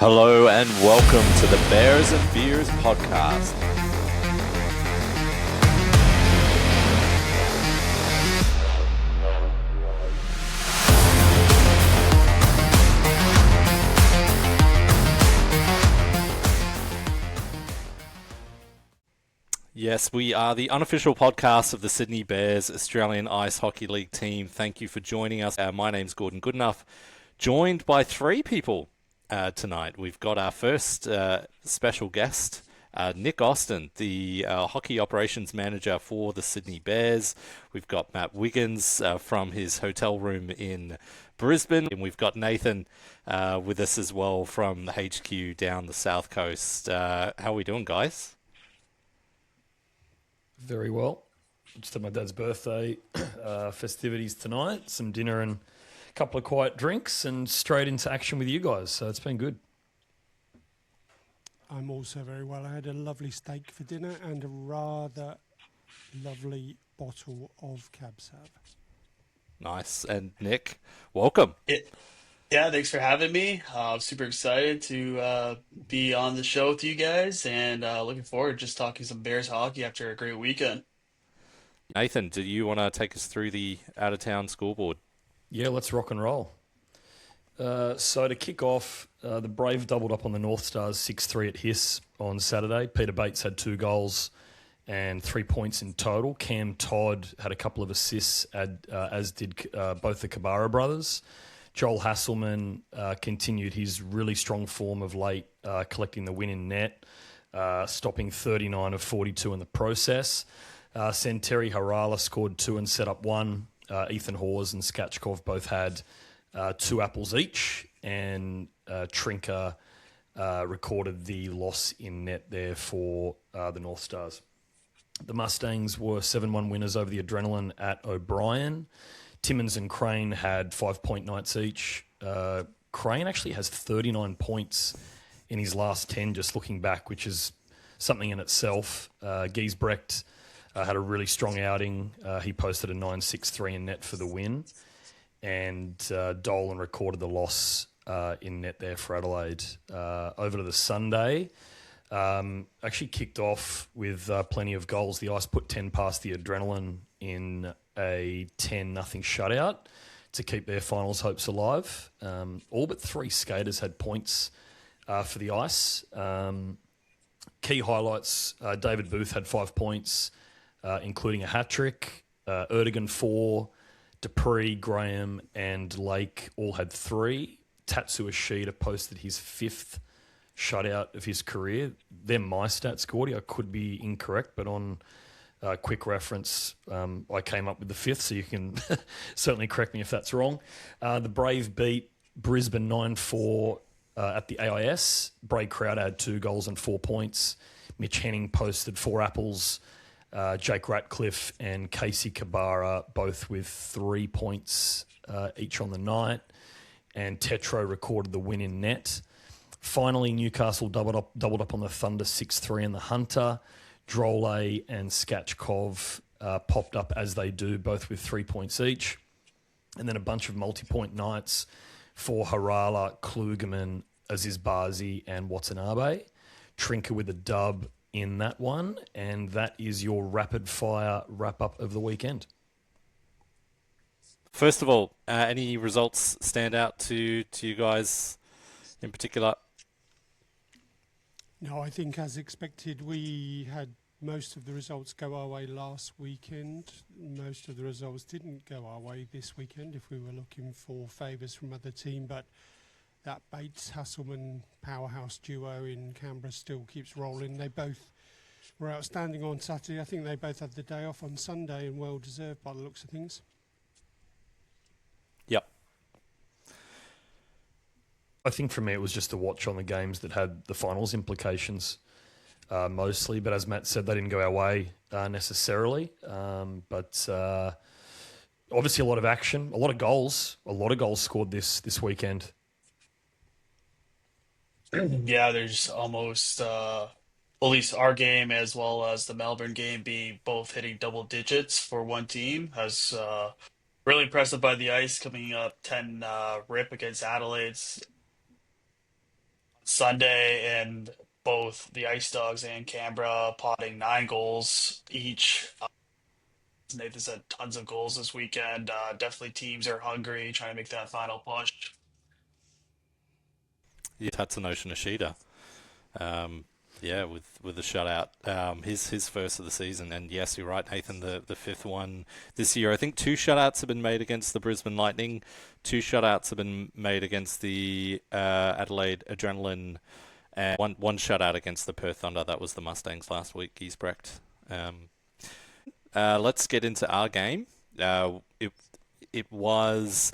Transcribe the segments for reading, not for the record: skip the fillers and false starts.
Hello and welcome to the Bears and Beers podcast. Yes, we are the unofficial podcast of the Sydney Bears Australian Ice Hockey League team. Thank you for joining us. My name's Gordon Goodenough, joined by three people tonight. We've got our first special guest, Nick Austin, the hockey operations manager for the Sydney Bears. We've got Matt Wiggins from his hotel room in Brisbane, and we've got Nathan with us as well from the HQ down the south coast. How are we doing, guys? Very well. Just had my dad's birthday festivities tonight, some dinner and a couple of quiet drinks, and straight into action with you guys. So it's been good. I'm also very well. I had a lovely steak for dinner and a rather lovely bottle of Cab Sav. Nice. And Nick, welcome. Yeah, thanks for having me. I'm super excited to be on the show with you guys and looking forward to just talking some Bears hockey after a great weekend. Nathan, do you want to take us through the out-of-town scoreboard? Yeah, let's rock and roll. So to kick off, the Brave doubled up on the North Stars 6-3 at Hiss on Saturday. Peter Bates had 2 goals and 3 points in total. Cam Todd had a couple of assists, as did both the Kabara brothers. Joel Hasselman continued his really strong form of late, collecting the win in net, stopping 39 of 42 in the process. Santeri Harala scored 2 and set up 1. Ethan Hawes and Skachkov both had 2 apples each, and Trinker recorded the loss in net there for the North Stars. The Mustangs were 7-1 winners over the Adrenaline at O'Brien. Timmins and Crane had 5-point nights each. Crane actually has 39 points in his last 10, just looking back, which is something in itself. Giesbrecht had a really strong outing. He posted a 9-6-3 in net for the win. And Dolan recorded the loss in net there for Adelaide. Over to the Sunday, actually kicked off with plenty of goals. The Ice put 10 past the Adrenaline in a 10-0 shutout to keep their finals hopes alive. All but 3 skaters had points for the Ice. Key highlights, David Booth had 5 points, including a hat-trick. Erdogan 4, Dupree, Graham and Lake all had 3. Tatsu Ashita posted his 5th shutout of his career. They're my stats, Gordy. I could be incorrect, but on quick reference, I came up with the 5th, so you can certainly correct me if that's wrong. The Brave beat Brisbane 9-4 at the AIS. Bray Crowder had 2 goals and 4 points. Mitch Henning posted 4 apples. Jake Ratcliffe and Casey Kabara both with 3 points each on the night. And Tetro recorded the win in net. Finally, Newcastle doubled up on the Thunder 6-3 in the Hunter. Drolet and Skachkov popped up as they do, both with 3 points each. And then a bunch of multi-point nights for Harala, Klugerman, Aziz Bazi and Watanabe. Trinker with a dub in that one. And that is your rapid-fire wrap-up of the weekend. First of all, any results stand out to you guys in particular? No, I think as expected, we had most of the results go our way last weekend. Most of the results didn't go our way this weekend if we were looking for favours from other team, but that Bates-Hasselman powerhouse duo in Canberra still keeps rolling. They both were outstanding on Saturday. I think they both had the day off on Sunday, and well deserved by the looks of things. Yep. I think for me it was just a watch on the games that had the finals implications mostly, but as Matt said, they didn't go our way necessarily. But obviously a lot of action, a lot of goals scored this weekend. Yeah, there's almost, at least our game as well as the Melbourne game being both hitting double digits for one team. I was really impressive by the Ice coming up 10 rip against Adelaide's Sunday, and both the Ice Dogs and Canberra potting 9 goals each. Nathan said tons of goals this weekend. Definitely teams are hungry, trying to make that final push. Yeah, Tatsunoshi Nishida. Yeah, with the shutout, his first of the season, and yes, you're right, Nathan. The fifth one this year. I think 2 shutouts have been made against the Brisbane Lightning, 2 shutouts have been made against the Adelaide Adrenaline, and one shutout against the Perth Thunder. That was the Mustangs last week. Giesbrecht. Let's get into our game. It was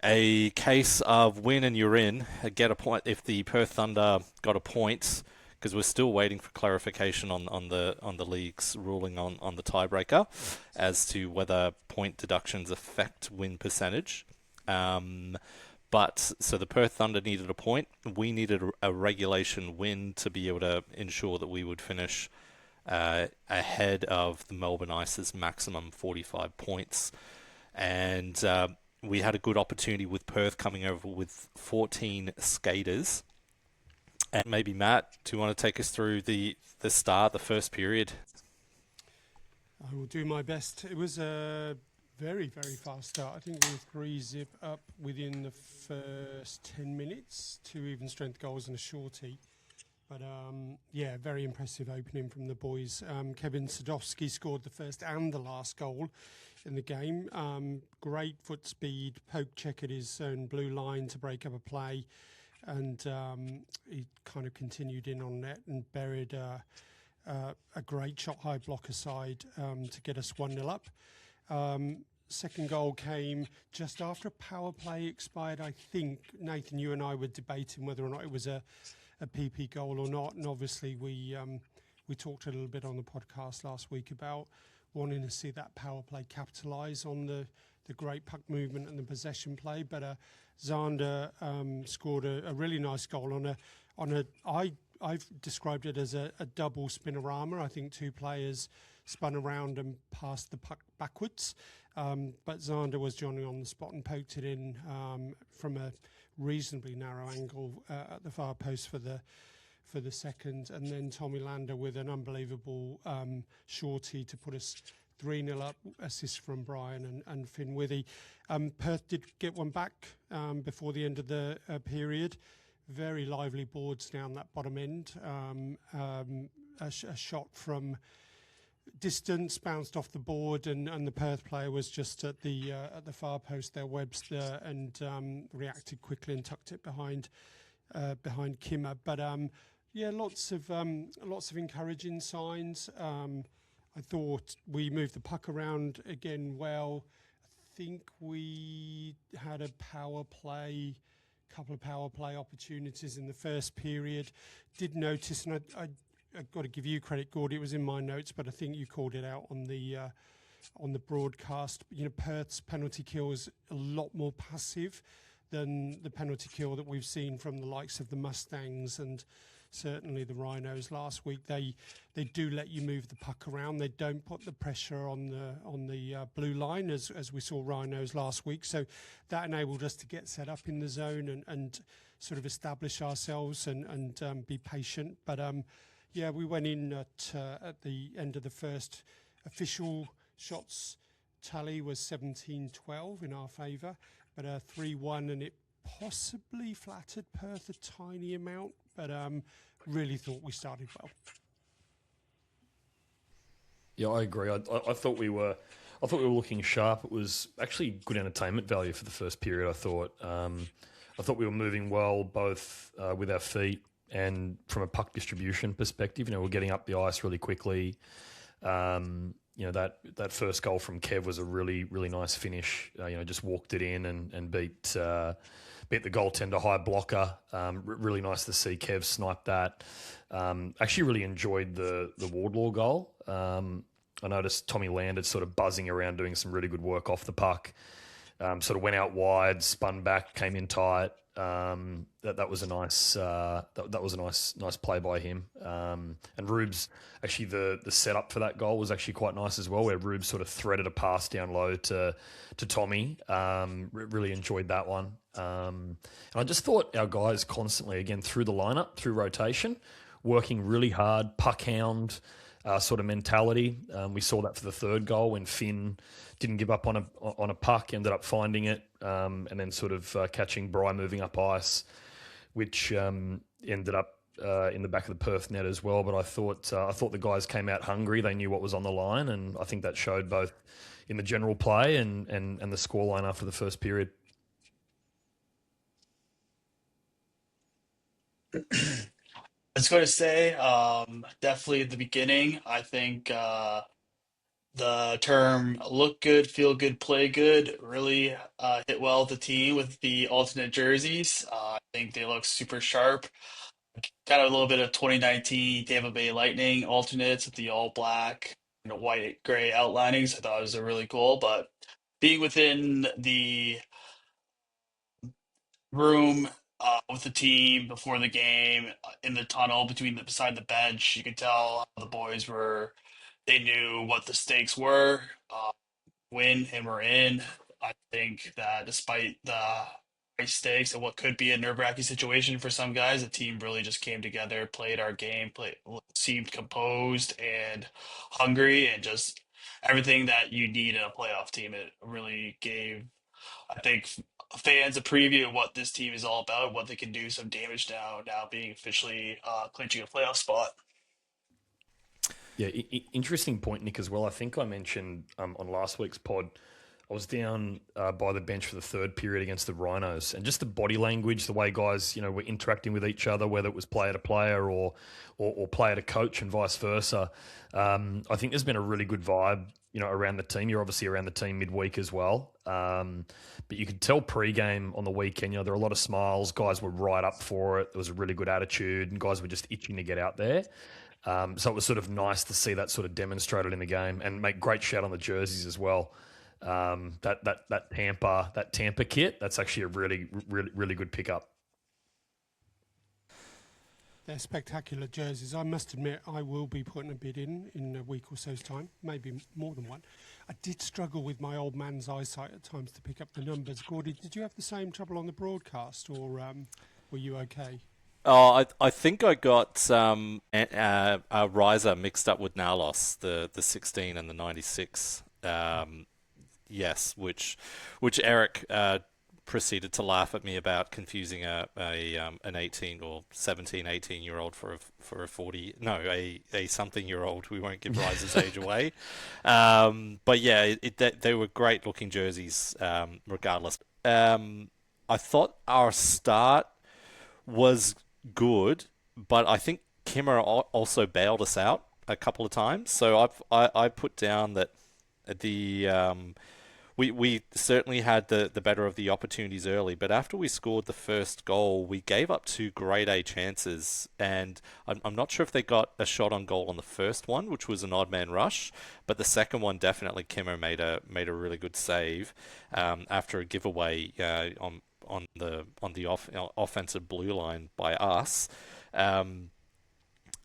a case of win and you're in. Get a point if the Perth Thunder got a point, because we're still waiting for clarification on the league's ruling on the tiebreaker as to whether point deductions affect win percentage. But so the Perth Thunder needed a point. We needed a regulation win to be able to ensure that we would finish ahead of the Melbourne Ice's maximum 45 points. And we had a good opportunity with Perth coming over with 14 skaters. And maybe, Matt, do you want to take us through the start, the first period? I will do my best. It was a very, very fast start. I think we were 3-0 up within the first 10 minutes, 2 even strength goals and a shorty. But yeah, very impressive opening from the boys. Kevin Sadowski scored the first and the last goal in the game. Great foot speed, poke check at his own blue line to break up a play. And he kind of continued in on net and buried a great shot high blocker side to get us 1-0 up. Second goal came just after a power play expired. I think, Nathan, you and I were debating whether or not it was a PP goal or not. And obviously we talked a little bit on the podcast last week about wanting to see that power play capitalise on the great puck movement and the possession play. But Zander scored a really nice goal I've described it as a double spinorama. I think 2 players spun around and passed the puck backwards. But Zander was joining on the spot and poked it in from a reasonably narrow angle at the far post for the second. And then Tommy Lander with an unbelievable shorty to put us 3-0 up, assist from Brian and Finn Withy. Perth did get one back before the end of the period. Very lively boards down that bottom end. A shot from distance bounced off the board, and the Perth player was just at the far post there, Webster, and reacted quickly and tucked it behind Kimmer. But yeah, lots of encouraging signs. I thought we moved the puck around again well. I think we had a couple of power play opportunities in the first period. Did notice, and I've got to give you credit, Gordy, it was in my notes, but I think you called it out on the broadcast. You know, Perth's penalty kill is a lot more passive than the penalty kill that we've seen from the likes of the Mustangs and certainly the Rhinos last week. They do let you move the puck around. They don't put the pressure on the blue line as we saw Rhinos last week. So that enabled us to get set up in the zone and sort of establish ourselves and be patient. But yeah, we went in at the end of the first. Official shots tally was 17-12 in our favour, but 3-1, and it possibly flattered Perth a tiny amount, but really thought we started well. Yeah, I agree. I thought we were looking sharp. It was actually good entertainment value for the first period. I thought we were moving well, both with our feet and from a puck distribution perspective. You know, we're getting up the ice really quickly. You know, that first goal from Kev was a really, really nice finish. You know, just walked it in and beat the goaltender high blocker. Really nice to see Kev snipe that. Actually really enjoyed the Wardlaw goal. I noticed Tommy Landed sort of buzzing around doing some really good work off the puck. Sort of went out wide, spun back, came in tight. That was a nice play by him. And Rubes, actually the setup for that goal was actually quite nice as well, where Rubes sort of threaded a pass down low to Tommy. Really enjoyed that one. And I just thought our guys constantly, again, through the lineup, through rotation, working really hard, puck hound sort of mentality. We saw that for the third goal when Finn didn't give up on a puck, ended up finding it, and then sort of catching Bry moving up ice, which ended up in the back of the Perth net as well. But I thought the guys came out hungry. They knew what was on the line, and I think that showed both in the general play and the scoreline after the first period. I was going to say, definitely at the beginning, I think the term look good, feel good, play good really hit well with the team with the alternate jerseys. I think they look super sharp. Kind of a little bit of 2019 Tampa Bay Lightning alternates with the all black and white gray outlinings. I thought it was a really cool, but being within the room with the team before the game in the tunnel beside the bench, you could tell the boys were they knew what the stakes were. Win and we're in. I think that despite the high stakes and what could be a nerve-wracking situation for some guys, the team really just came together, played our game, seemed composed and hungry, and just everything that you need in a playoff team. It really gave, I think, fans a preview of what this team is all about, what they can do some damage now being officially clinching a playoff spot. Yeah, interesting point, Nick, as well. I think I mentioned on last week's pod, I was down by the bench for the third period against the Rhinos, and just the body language, the way guys, were interacting with each other, whether it was player to player or player to coach and vice versa. I think there's been a really good vibe, around the team. You're obviously around the team midweek as well, but you could tell pre-game on the weekend, there were a lot of smiles. Guys were right up for it. There was a really good attitude, and guys were just itching to get out there. So it was sort of nice to see that sort of demonstrated in the game, and make great shout on the jerseys as well. That Tampa kit, that's actually a really good pickup. They're spectacular jerseys. I must admit, I will be putting a bid in a week or so's time, maybe more than one. I did struggle with my old man's eyesight at times to pick up the numbers. Gordy, did you have the same trouble on the broadcast, or were you okay? Oh, I think I got Riser mixed up with Nalos, the 16 and the 96. Yes, which Eric proceeded to laugh at me about, confusing an 18 or 17, 18-year-old for a 40, no, a something-year-old. We won't give Riser's age away. But yeah, they were great looking jerseys regardless. I thought our start was good, but I think Kimmer also bailed us out a couple of times. So I put down that we certainly had the better of the opportunities early, but after we scored the first goal, we gave up two grade A chances, and I'm not sure if they got a shot on goal on the first one, which was an odd man rush, but the second one definitely Kimmer made a really good save after a giveaway on the offensive blue line by us, and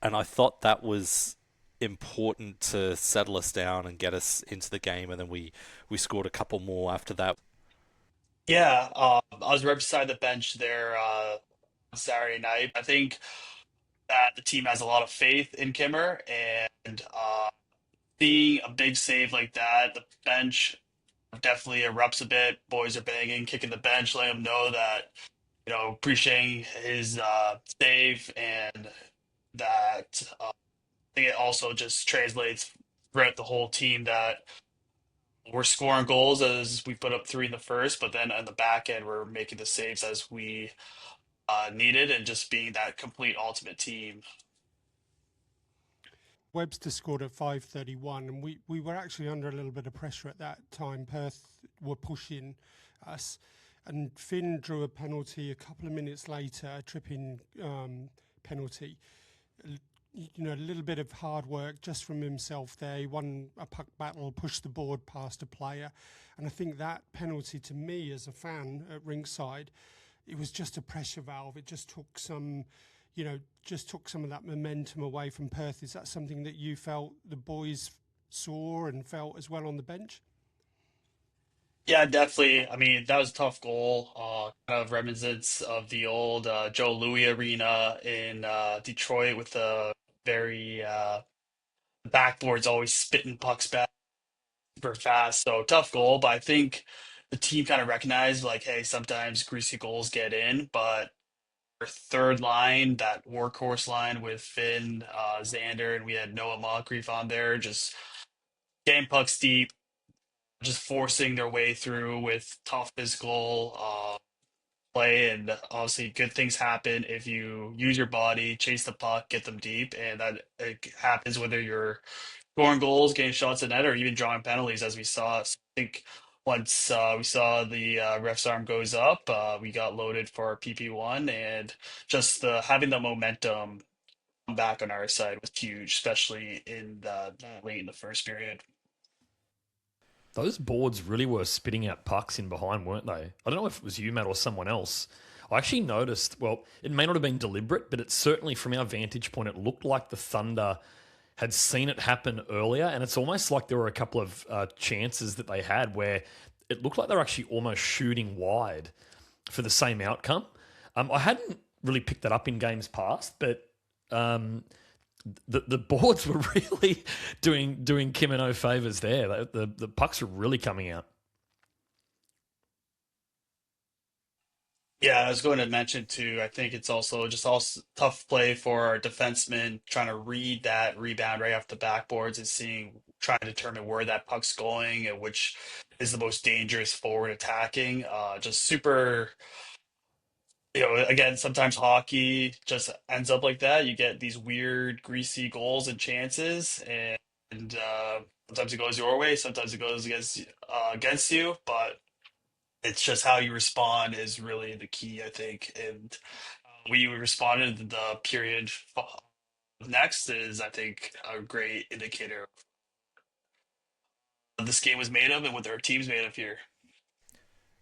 I thought that was important to settle us down and get us into the game, and then we scored a couple more after that. Yeah, I was right beside the bench there on Saturday night. I think that the team has a lot of faith in Kimmer, and seeing a big save like that, the bench definitely erupts a bit. Boys are banging, kicking the bench, letting him know that, appreciating his save, and that I think it also just translates throughout the whole team that we're scoring goals as we put up three in the first, but then on the back end, we're making the saves as we needed, and just being that complete ultimate team. Webster scored at 5:31, and we were actually under a little bit of pressure at that time. Perth were pushing us, and Finn drew a penalty a couple of minutes later, a tripping penalty. A little bit of hard work just from himself there. He won a puck battle, pushed the board past a player, and I think that penalty, to me as a fan at ringside, it was just a pressure valve. It just took some of that momentum away from Perth. Is that something that you felt the boys saw and felt as well on the bench? Yeah, definitely. I mean, that was a tough goal. Kind of reminiscence of the old Joe Louis Arena in Detroit with the very backboards always spitting pucks back super fast. So tough goal, but I think the team kind of recognized like, hey, sometimes greasy goals get in, but our third line, that workhorse line with Finn, Xander, and we had Noah Moncrief on there, just getting pucks deep, just forcing their way through with tough physical play. And obviously, good things happen if you use your body, chase the puck, get them deep, and that it happens whether you're scoring goals, getting shots at net, or even drawing penalties, as we saw. So I think once we saw the ref's arm goes up, we got loaded for PP1, and just having the momentum come back on our side was huge, especially in the late in the first period. Those boards really were spitting out pucks in behind, weren't they? I don't know if it was you, Matt, or someone else. I actually noticed, well, it may not have been deliberate, but it certainly, from our vantage point, it looked like the Thunder had seen it happen earlier. And it's almost like there were a couple of chances that they had where it looked like they were actually almost shooting wide for the same outcome. I hadn't really picked that up in games past, but the boards were really doing Kim no favors there. The pucks are really coming out. Yeah, I was going to mention too. I think it's also just all tough play for our defensemen trying to read that rebound right off the backboards and seeing, trying to determine where that puck's going and which is the most dangerous forward attacking. Just super, again, sometimes hockey just ends up like that. You get these weird, greasy goals and chances, and sometimes it goes your way, sometimes it goes against you, but it's just how you respond is really the key, I think. And we responded in the period next is, I think, a great indicator of what this game was made of and what our team's made of here.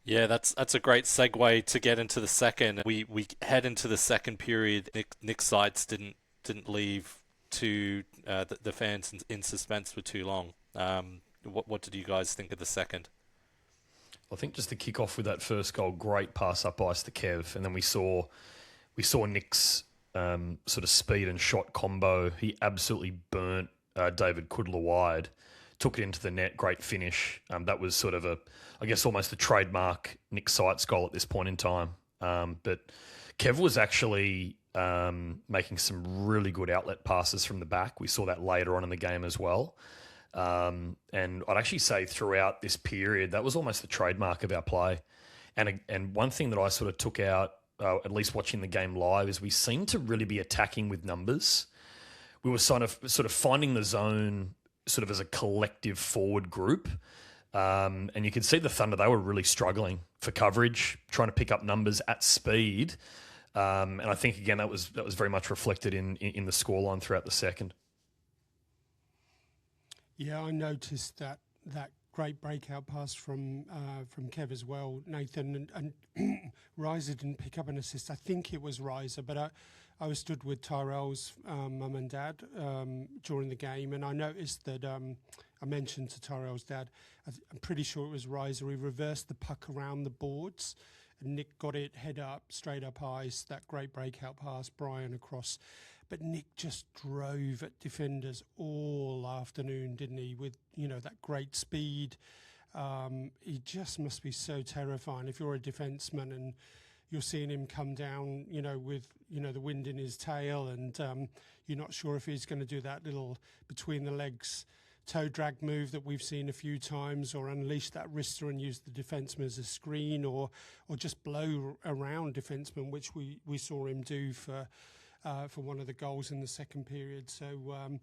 Yeah, that's a great segue to get into the second. We head into the second period. Nick Seitz didn't leave the fans in suspense for too long. What did you guys think of the second? I think just to kick off with that first goal, great pass up ice to Kev, and then we saw Nick's sort of speed and shot combo. He absolutely burnt David Kudla wide, took it into the net, great finish. That was sort of I guess almost a trademark Nick Seitz goal at this point in time. But Kev was actually making some really good outlet passes from the back. We saw that later on in the game as well. And I'd actually say throughout this period, that was almost the trademark of our play. And one thing that I sort of took out, at least watching the game live, is we seemed to really be attacking with numbers. We were sort of finding the zone sort of as a collective forward group. And you could see the Thunder, they were really struggling for coverage, trying to pick up numbers at speed. And I think, again, that was very much reflected in the scoreline throughout the second. Yeah, I noticed that great breakout pass from Kev as well, Nathan, and Riser didn't pick up an assist. I think it was Riser, but I was stood with Tyrell's mum and dad during the game, and I noticed that I mentioned to Tyrell's dad, I'm pretty sure it was Riser. He reversed the puck around the boards, and Nick got it head up, straight up ice. That great breakout pass, Brian across. But Nick just drove at defenders all afternoon, didn't he? With that great speed, he just must be so terrifying. If you're a defenseman and you're seeing him come down, with the wind in his tail, and you're not sure if he's going to do that little between the legs toe drag move that we've seen a few times, or unleash that wrister and use the defenseman as a screen, or just blow around defensemen, which we saw him do for one of the goals in the second period. So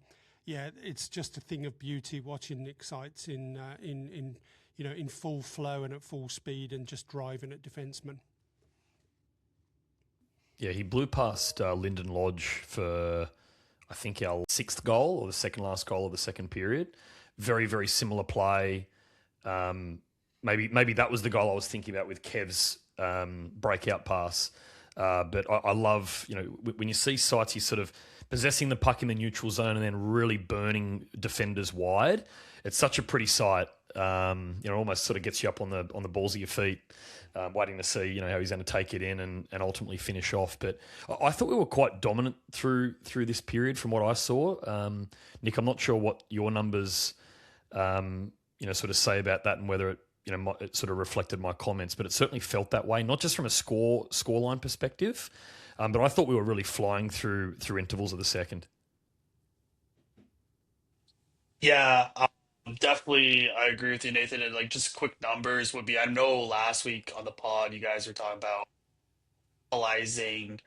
yeah, it's just a thing of beauty watching Nick Seitz in full flow and at full speed and just driving at defensemen. Yeah, he blew past Lyndon Lodge for, I think, our sixth goal or the second last goal of the second period. Very, very similar play. Maybe that was the goal I was thinking about with Kev's breakout pass. But I love, when you see Seitz, he's sort of possessing the puck in the neutral zone and then really burning defenders wide. It's such a pretty sight. Almost sort of gets you up on the balls of your feet, waiting to see how he's going to take it in and ultimately finish off. But I thought we were quite dominant through this period from what I saw. Nick, I'm not sure what your numbers sort of say about that and whether it sort of reflected my comments, but it certainly felt that way, not just from a scoreline perspective, but I thought we were really flying through intervals of the second. Yeah, definitely. I agree with you, Nathan. And like, just quick numbers would be. I know last week on the pod, you guys were talking about analyzing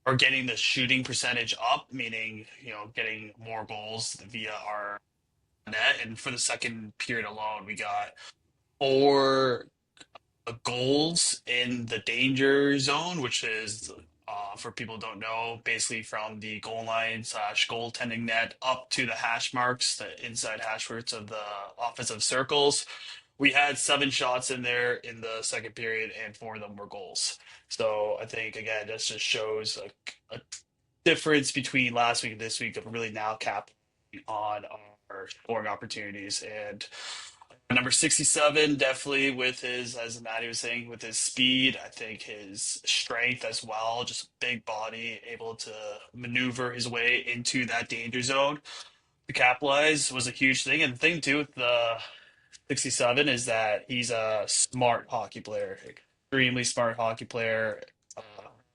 or getting the shooting percentage up, meaning getting more goals via our net. And for the second period alone, we got four goals in the danger zone, which is, for people who don't know, basically from the goal line slash goaltending net up to the hash marks, the inside hash marks of the offensive circles. We had seven shots in there in the second period, and four of them were goals. So I think again, this just shows a difference between last week and this week of really now capping on our scoring opportunities. And number 67, definitely with his, as Maddie was saying, with his speed, I think his strength as well, just big body, able to maneuver his way into that danger zone to capitalize was a huge thing. And the thing too with the 67 is that he's a smart hockey player, extremely smart hockey player, uh,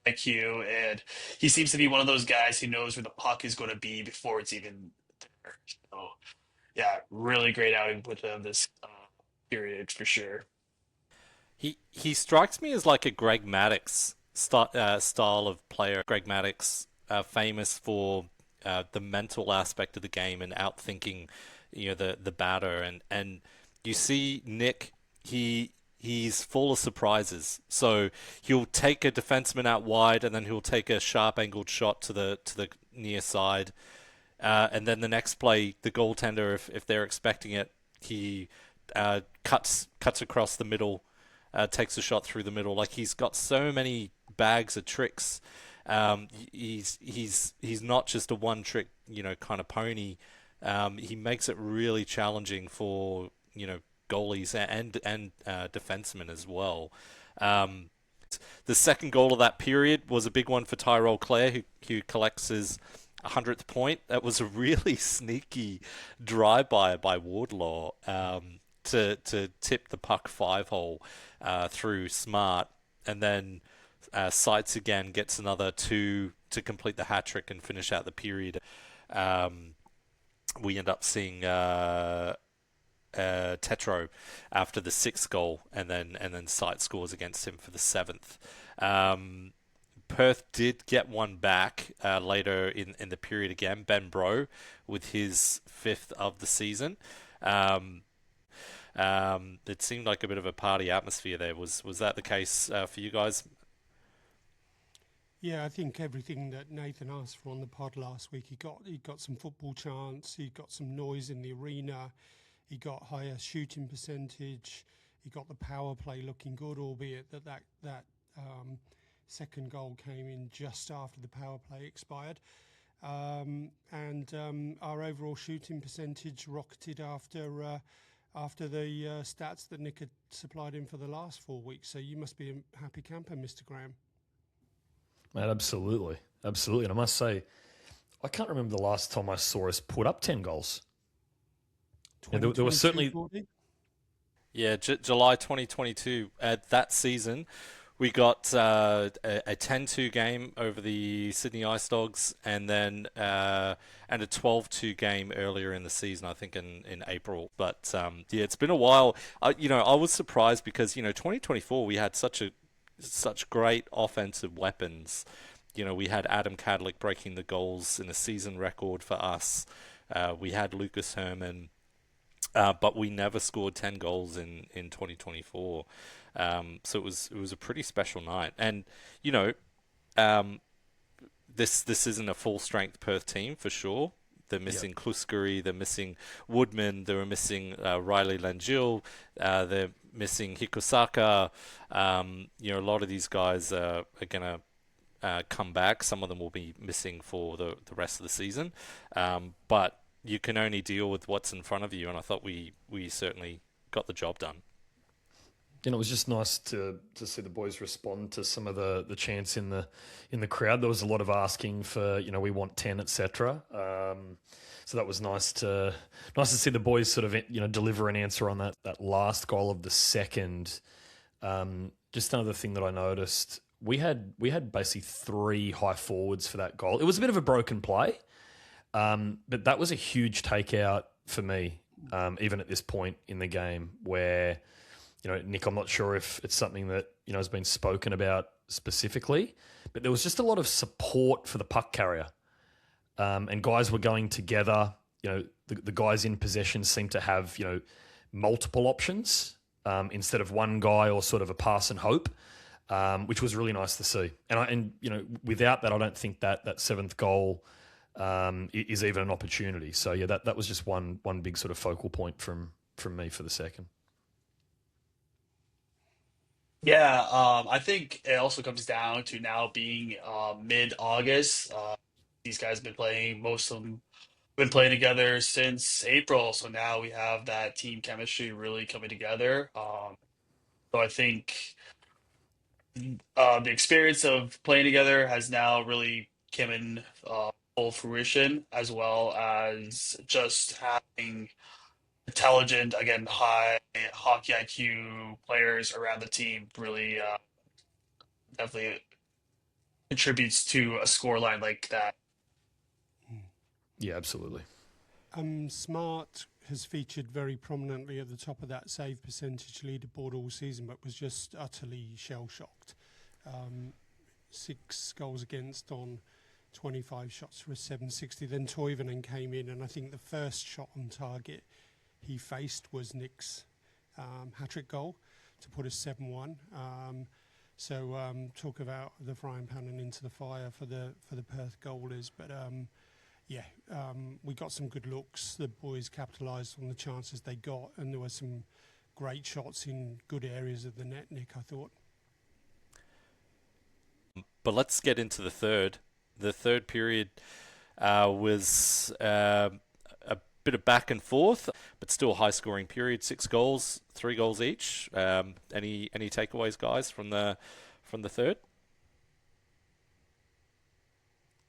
IQ, and he seems to be one of those guys who knows where the puck is going to be before it's even there. So yeah, really great outing with him this period for sure. He strikes me as like a Greg Maddux style of player. Greg Maddux, famous for the mental aspect of the game and outthinking, the batter. And you see Nick, he's full of surprises. So he'll take a defenseman out wide, and then he'll take a sharp angled shot to the near side. And then the next play, the goaltender, if they're expecting it, he cuts across the middle, takes a shot through the middle. Like, he's got so many bags of tricks. He's not just a one trick kind of pony. He makes it really challenging for goalies and defensemen as well. The second goal of that period was a big one for Tyrell Clare, who collects his 100th point. That was a really sneaky drive-by Wardlaw to tip the puck 5-hole through Smart, and then Seitz again gets another two to complete the hat trick and finish out the period. We end up seeing Tetro after the sixth goal, and then Seitz scores against him for the seventh. Perth did get one back later in the period again. Ben Bro with his fifth of the season. It seemed like a bit of a party atmosphere there. Was that the case for you guys? Yeah, I think everything that Nathan asked for on the pod last week, he got some football chants, he got some noise in the arena, he got higher shooting percentage, he got the power play looking good, albeit that second goal came in just after the power play expired. And our overall shooting percentage rocketed after the stats that Nick had supplied him for the last 4 weeks. So you must be a happy camper, Mr. Graham. Man, absolutely. And I must say, I can't remember the last time I saw us put up 10 gols. There was certainly... 40? Yeah, July 2022. That season, we got a 10-2 game over the Sydney Ice Dogs, and then and a 12-2 game earlier in the season, I think in April. But yeah, it's been a while. I was surprised because 2024 we had such great offensive weapons. We had Adam Kadlik breaking the goals in a season record for us. We had Lucas Herman. But we never scored 10 goals in 2024. So it was a pretty special night. And, this isn't a full-strength Perth team for sure. They're missing Kluskeri, they're missing Woodman, they're missing Riley Langille, they're missing Hikusaka. A lot of these guys are going to come back. Some of them will be missing for the rest of the season. But you can only deal with what's in front of you, and I thought we certainly got the job done. It was just nice to see the boys respond to some of the chants in the crowd. There was a lot of asking for, we want 10, etc. So that was nice to see the boys sort of deliver an answer on that last goal of the second. Just another thing that I noticed, we had basically 3 high forwards for that goal. It was a bit of a broken play, but that was a huge takeout for me, even at this point in the game where. Nick, I'm not sure if it's something that, has been spoken about specifically, but there was just a lot of support for the puck carrier. And guys were going together. The guys in possession seemed to have, multiple options instead of one guy or sort of a pass and hope, which was really nice to see. And without that, I don't think that 7th goal is even an opportunity. So, yeah, that was just one big sort of focal point from me for the second. Yeah, I think it also comes down to now being mid-August. These guys have been playing, most of them been playing together since April, so now we have that team chemistry really coming together. So I think the experience of playing together has now really come in full fruition, as well as just having intelligent, again, high hockey IQ players around the team really definitely contributes to a scoreline like that. Yeah, absolutely. Smart has featured very prominently at the top of that save percentage leaderboard all season, but was just utterly shell-shocked. 6 goals against on 25 shots for a 760. Then Toivonen came in, and I think the first shot on target he faced was Nick's hat-trick goal to put us 7-1. So talk about the frying pan and into the fire for the Perth goalies, but we got some good looks. The boys capitalised on the chances they got, and there were some great shots in good areas of the net, Nick, I thought. But let's get into the third. The third period was a bit of back and forth, but still a high-scoring period. 6 goals, 3 goals each. Any takeaways, guys, from the third?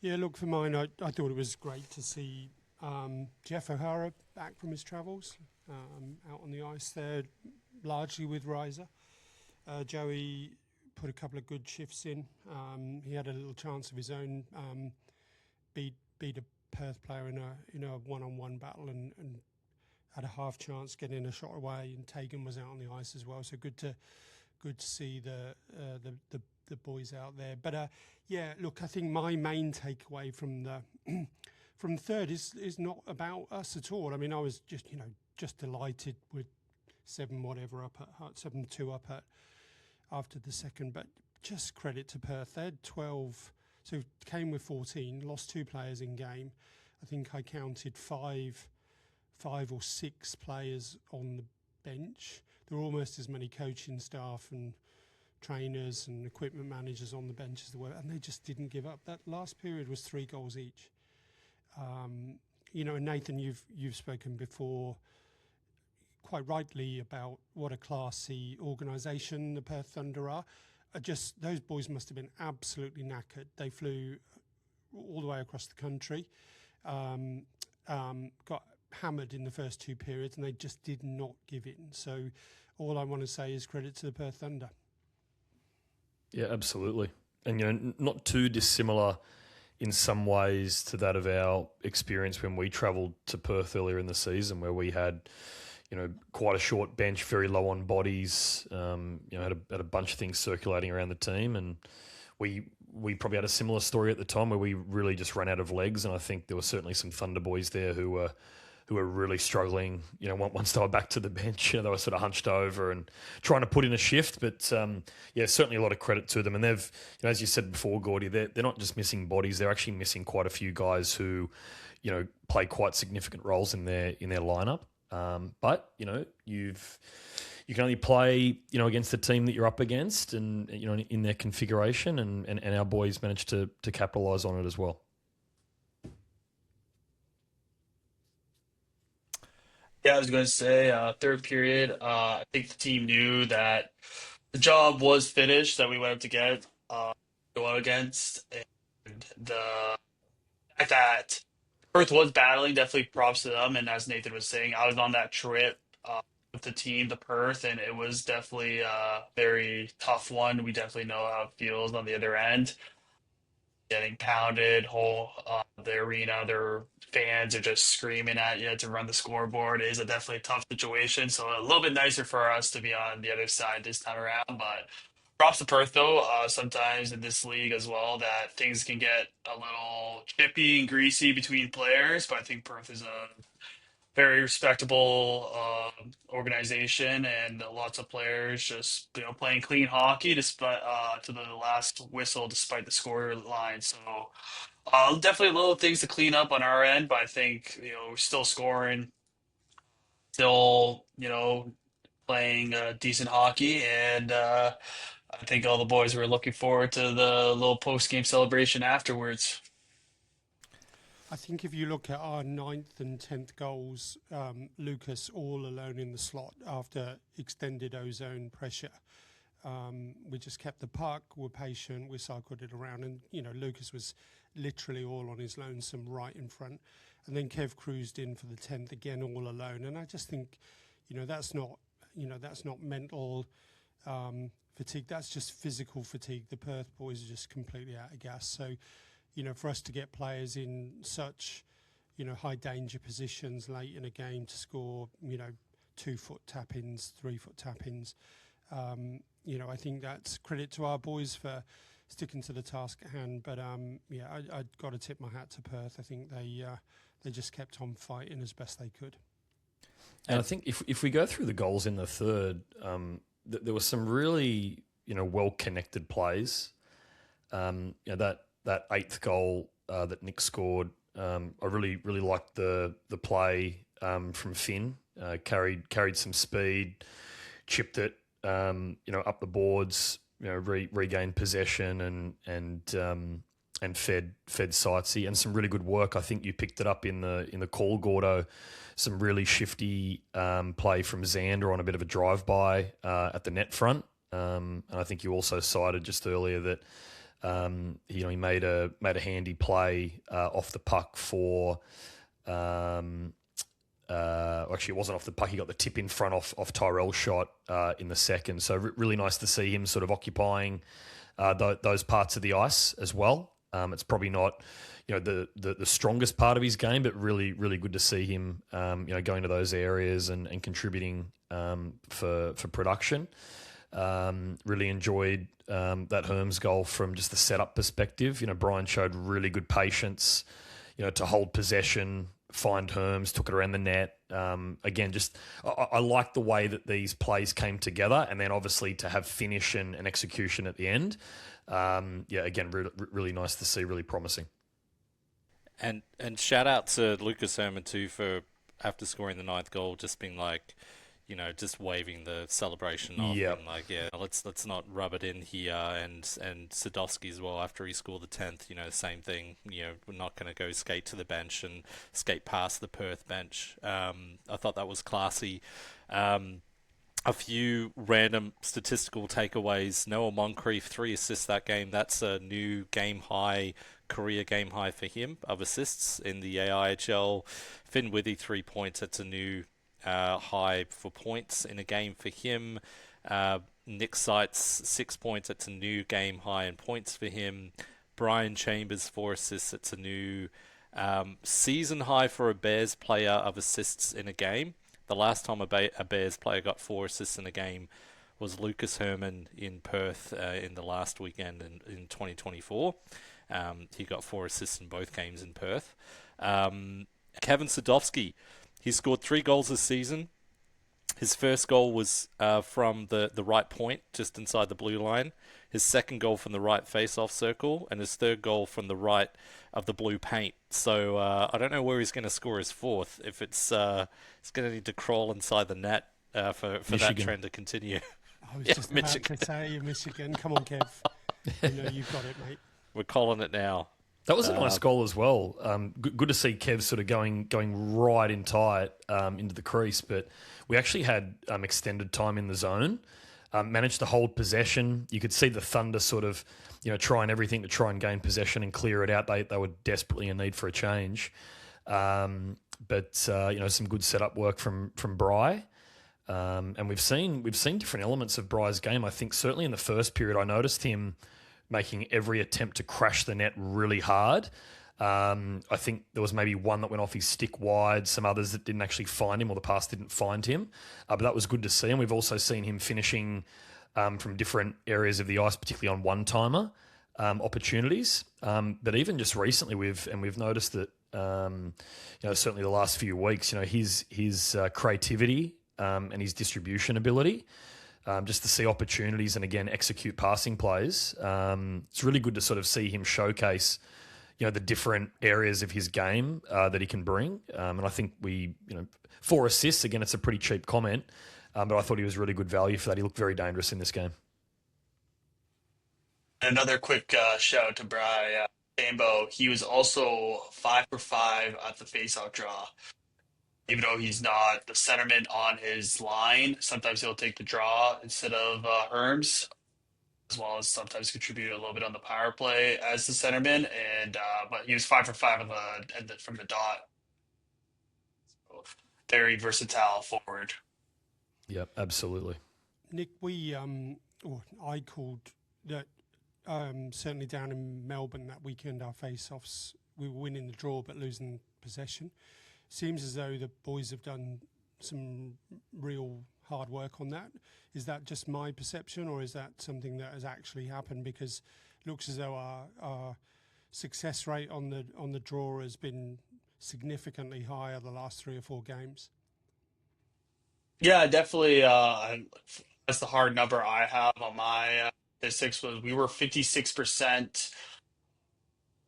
Yeah, look, for mine, I thought it was great to see Jeff O'Hara back from his travels, out on the ice there, largely with Riser. Joey put a couple of good shifts in. He had a little chance of his own, beat a Perth player in a one-on-one battle and had a half chance getting a shot away, and Tegan was out on the ice as well. So good to see the boys out there. But look, I think my main takeaway from the from third is not about us at all. I mean, I was just delighted with 7-2 up at after the second, but just credit to Perth. They had 12, so came with 14, lost 2 players in game. I think I counted five or 6 players on the bench. There were almost as many coaching staff and trainers and equipment managers on the bench as there were, and they just didn't give up. That last period was 3 goals each. And Nathan, you've spoken before quite rightly about what a classy organisation the Perth Thunder are. Those boys must have been absolutely knackered. They flew all the way across the country, got hammered in the first 2 periods, and they just did not give in. So all I want to say is credit to the Perth Thunder. Yeah, absolutely. And, not too dissimilar in some ways to that of our experience when we travelled to Perth earlier in the season, where we had, quite a short bench, very low on bodies, had a bunch of things circulating around the team. And we probably had a similar story at the time where we really just ran out of legs. And I think there were certainly some Thunder boys there who were really struggling, once they were back to the bench. They were sort of hunched over and trying to put in a shift. But, certainly a lot of credit to them. And they've, as you said before, Gordy, they're not just missing bodies. They're actually missing quite a few guys who, play quite significant roles in their lineup. But, you can only play, against the team that you're up against and, in their configuration. And our boys managed to capitalise on it as well. Yeah, I was going to say, third period, I think the team knew that the job was finished that we went up to go out against. And the fact that Perth was battling, definitely props to them. And as Nathan was saying, I was on that trip with the team to Perth, and it was definitely a very tough one. We definitely know how it feels on the other end, getting pounded, whole the arena, their fans are just screaming at you to run the scoreboard. It is a definitely a tough situation. So a little bit nicer for us to be on the other side this time around. But props to Perth though. Sometimes in this league as well, that things can get a little chippy and greasy between players. But I think Perth is a very respectable organization, and lots of players just playing clean hockey despite to the last whistle, despite the score line. So definitely little things to clean up on our end, but I think we're still scoring, still playing decent hockey, and I think all the boys were looking forward to the little post game celebration afterwards. I think if you look at our ninth and 10th goals, Lucas all alone in the slot after extended ozone pressure. We just kept the puck, were patient, we cycled it around, and Lucas was literally all on his lonesome right in front. And then Kev cruised in for the 10th again, all alone. And I just think, that's not, that's not mental fatigue. That's just physical fatigue. The Perth boys are just completely out of gas. So, for us to get players in such, high danger positions late in a game to score, 2-foot tap-ins, 3-foot tap-ins, I think that's credit to our boys for sticking to the task at hand. But I'd got to tip my hat to Perth. I think they just kept on fighting as best they could. And I think if we go through the goals in the third, there were some really well connected plays. That eighth goal that Nick scored, I really liked the play from Finn. Carried some speed, chipped it up the boards, regained possession and fed Sightsy, and some really good work. I think you picked it up in the call, Gordo. Some really shifty play from Xander on a bit of a drive by at the net front, and I think you also cited just earlier that he made a handy play off the puck for. Actually, it wasn't off the puck. He got the tip in front off Tyrell's shot in the second. So really nice to see him sort of occupying those parts of the ice as well. It's probably not the strongest part of his game, but really good to see him going to those areas and contributing for production. Really enjoyed that Herms goal from just the setup perspective. Brian showed really good patience, to hold possession, find Herms, took it around the net. Again, just I like the way that these plays came together, and then obviously to have finish and execution at the end. Again, really nice to see, really promising. And shout out to Lucas Herman too for after scoring the ninth goal, just being like, just waving the celebration off. Yep. And like, let's not rub it in here. And Sadowski as well after he scored the 10th, same thing. We're not going to go skate to the bench and skate past the Perth bench. I thought that was classy. A few random statistical takeaways. Noah Moncrief, 3 assists that game. That's a new career game high for him of assists in the AIHL. Finn Withy, 3 points. That's a new high for points in a game for him. Nick Seitz, 6 points. That's a new game high in points for him. Brian Chambers, 4 assists. It's a new season high for a Bears player of assists in a game. The last time a Bears player got 4 assists in a game was Lucas Herman in Perth in the last weekend in 2024. He got 4 assists in both games in Perth. Kevin Sadowski, he scored 3 goals this season. His first goal was from the right point, just inside the blue line. His second goal from the right face-off circle, and his third goal from the right of the blue paint. So I don't know where he's going to score his fourth. If it's he's going to need to crawl inside the net for that trend to continue. I was just about to say Michigan. Come on, Kev. You've got it, mate. We're calling it now. That was a nice goal as well. Good to see Kev sort of going right in tight into the crease, but we actually had extended time in the zone. Managed to hold possession. You could see the Thunder sort of, trying everything to try and gain possession and clear it out. They were desperately in need for a change. But some good setup work from Bry. And we've seen different elements of Bry's game. I think certainly in the first period, I noticed him making every attempt to crash the net really hard. I think there was maybe one that went off his stick wide, some others that didn't actually find him, or the pass didn't find him. But that was good to see. And we've also seen him finishing from different areas of the ice, particularly on one-timer opportunities. But even just recently, we've noticed that certainly the last few weeks, his creativity and his distribution ability, just to see opportunities and again execute passing plays. It's really good to sort of see him showcase the different areas of his game that he can bring. And I think 4 assists, again, it's a pretty cheap comment, but I thought he was really good value for that. He looked very dangerous in this game. Another quick shout out to Bry Cambo. He was also 5 for 5 at the faceoff draw. Even though he's not the centerman on his line, sometimes he'll take the draw instead of Herms, as well as sometimes contribute a little bit on the power play as the centerman. And but he was 5 for 5 from the dot. So very versatile forward. Yep, absolutely. Nick, I called that certainly down in Melbourne that weekend. Our face-offs, we were winning the draw but losing possession. Seems as though the boys have done some real hard work on that. Is that just my perception, or is that something that has actually happened? Because it looks as though our success rate on the draw has been significantly higher the last 3 or 4 games. Yeah, definitely. That's the hard number I have on my statistics. Was we were 56%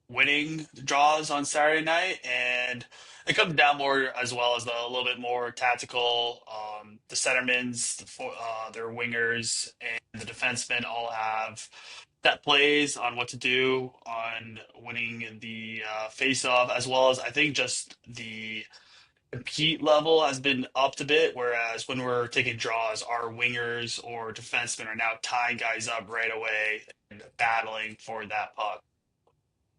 winning draws on Saturday night, and it comes down more as well as a little bit more tactical. The centermans, their wingers, and the defensemen all have set plays on what to do on winning the face-off, as well as I think just the compete level has been upped a bit. Whereas when we're taking draws, our wingers or defensemen are now tying guys up right away and battling for that puck.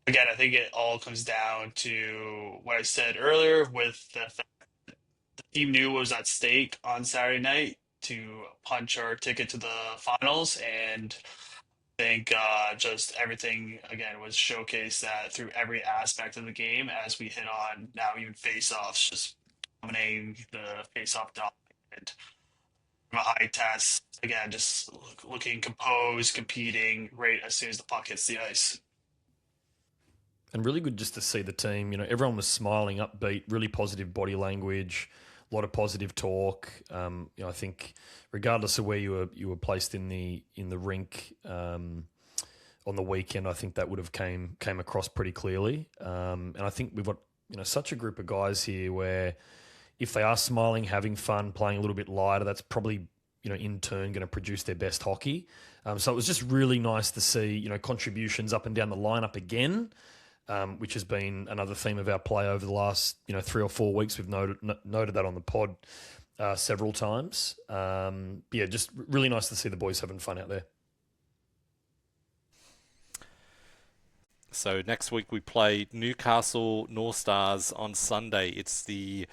Again, I think it all comes down to what I said earlier with the fact that the team knew what was at stake on Saturday night to punch our ticket to the finals. And I think just everything, again, was showcased that through every aspect of the game as we hit on now even face-offs, just dominating the face-off dot. And from an eye test, again, just looking composed, competing right as soon as the puck hits the ice. And really good just to see the team. Everyone was smiling, upbeat, really positive body language, a lot of positive talk. I think regardless of where you were placed in the rink on the weekend, I think that would have came across pretty clearly. And I think we've got such a group of guys here where if they are smiling, having fun, playing a little bit lighter, that's probably in turn going to produce their best hockey. So it was just really nice to see contributions up and down the lineup again. Which has been another theme of our play over the last 3 or 4 weeks. We've noted that on the pod several times. Just really nice to see the boys having fun out there. So next week we play Newcastle North Stars on Sunday. It's the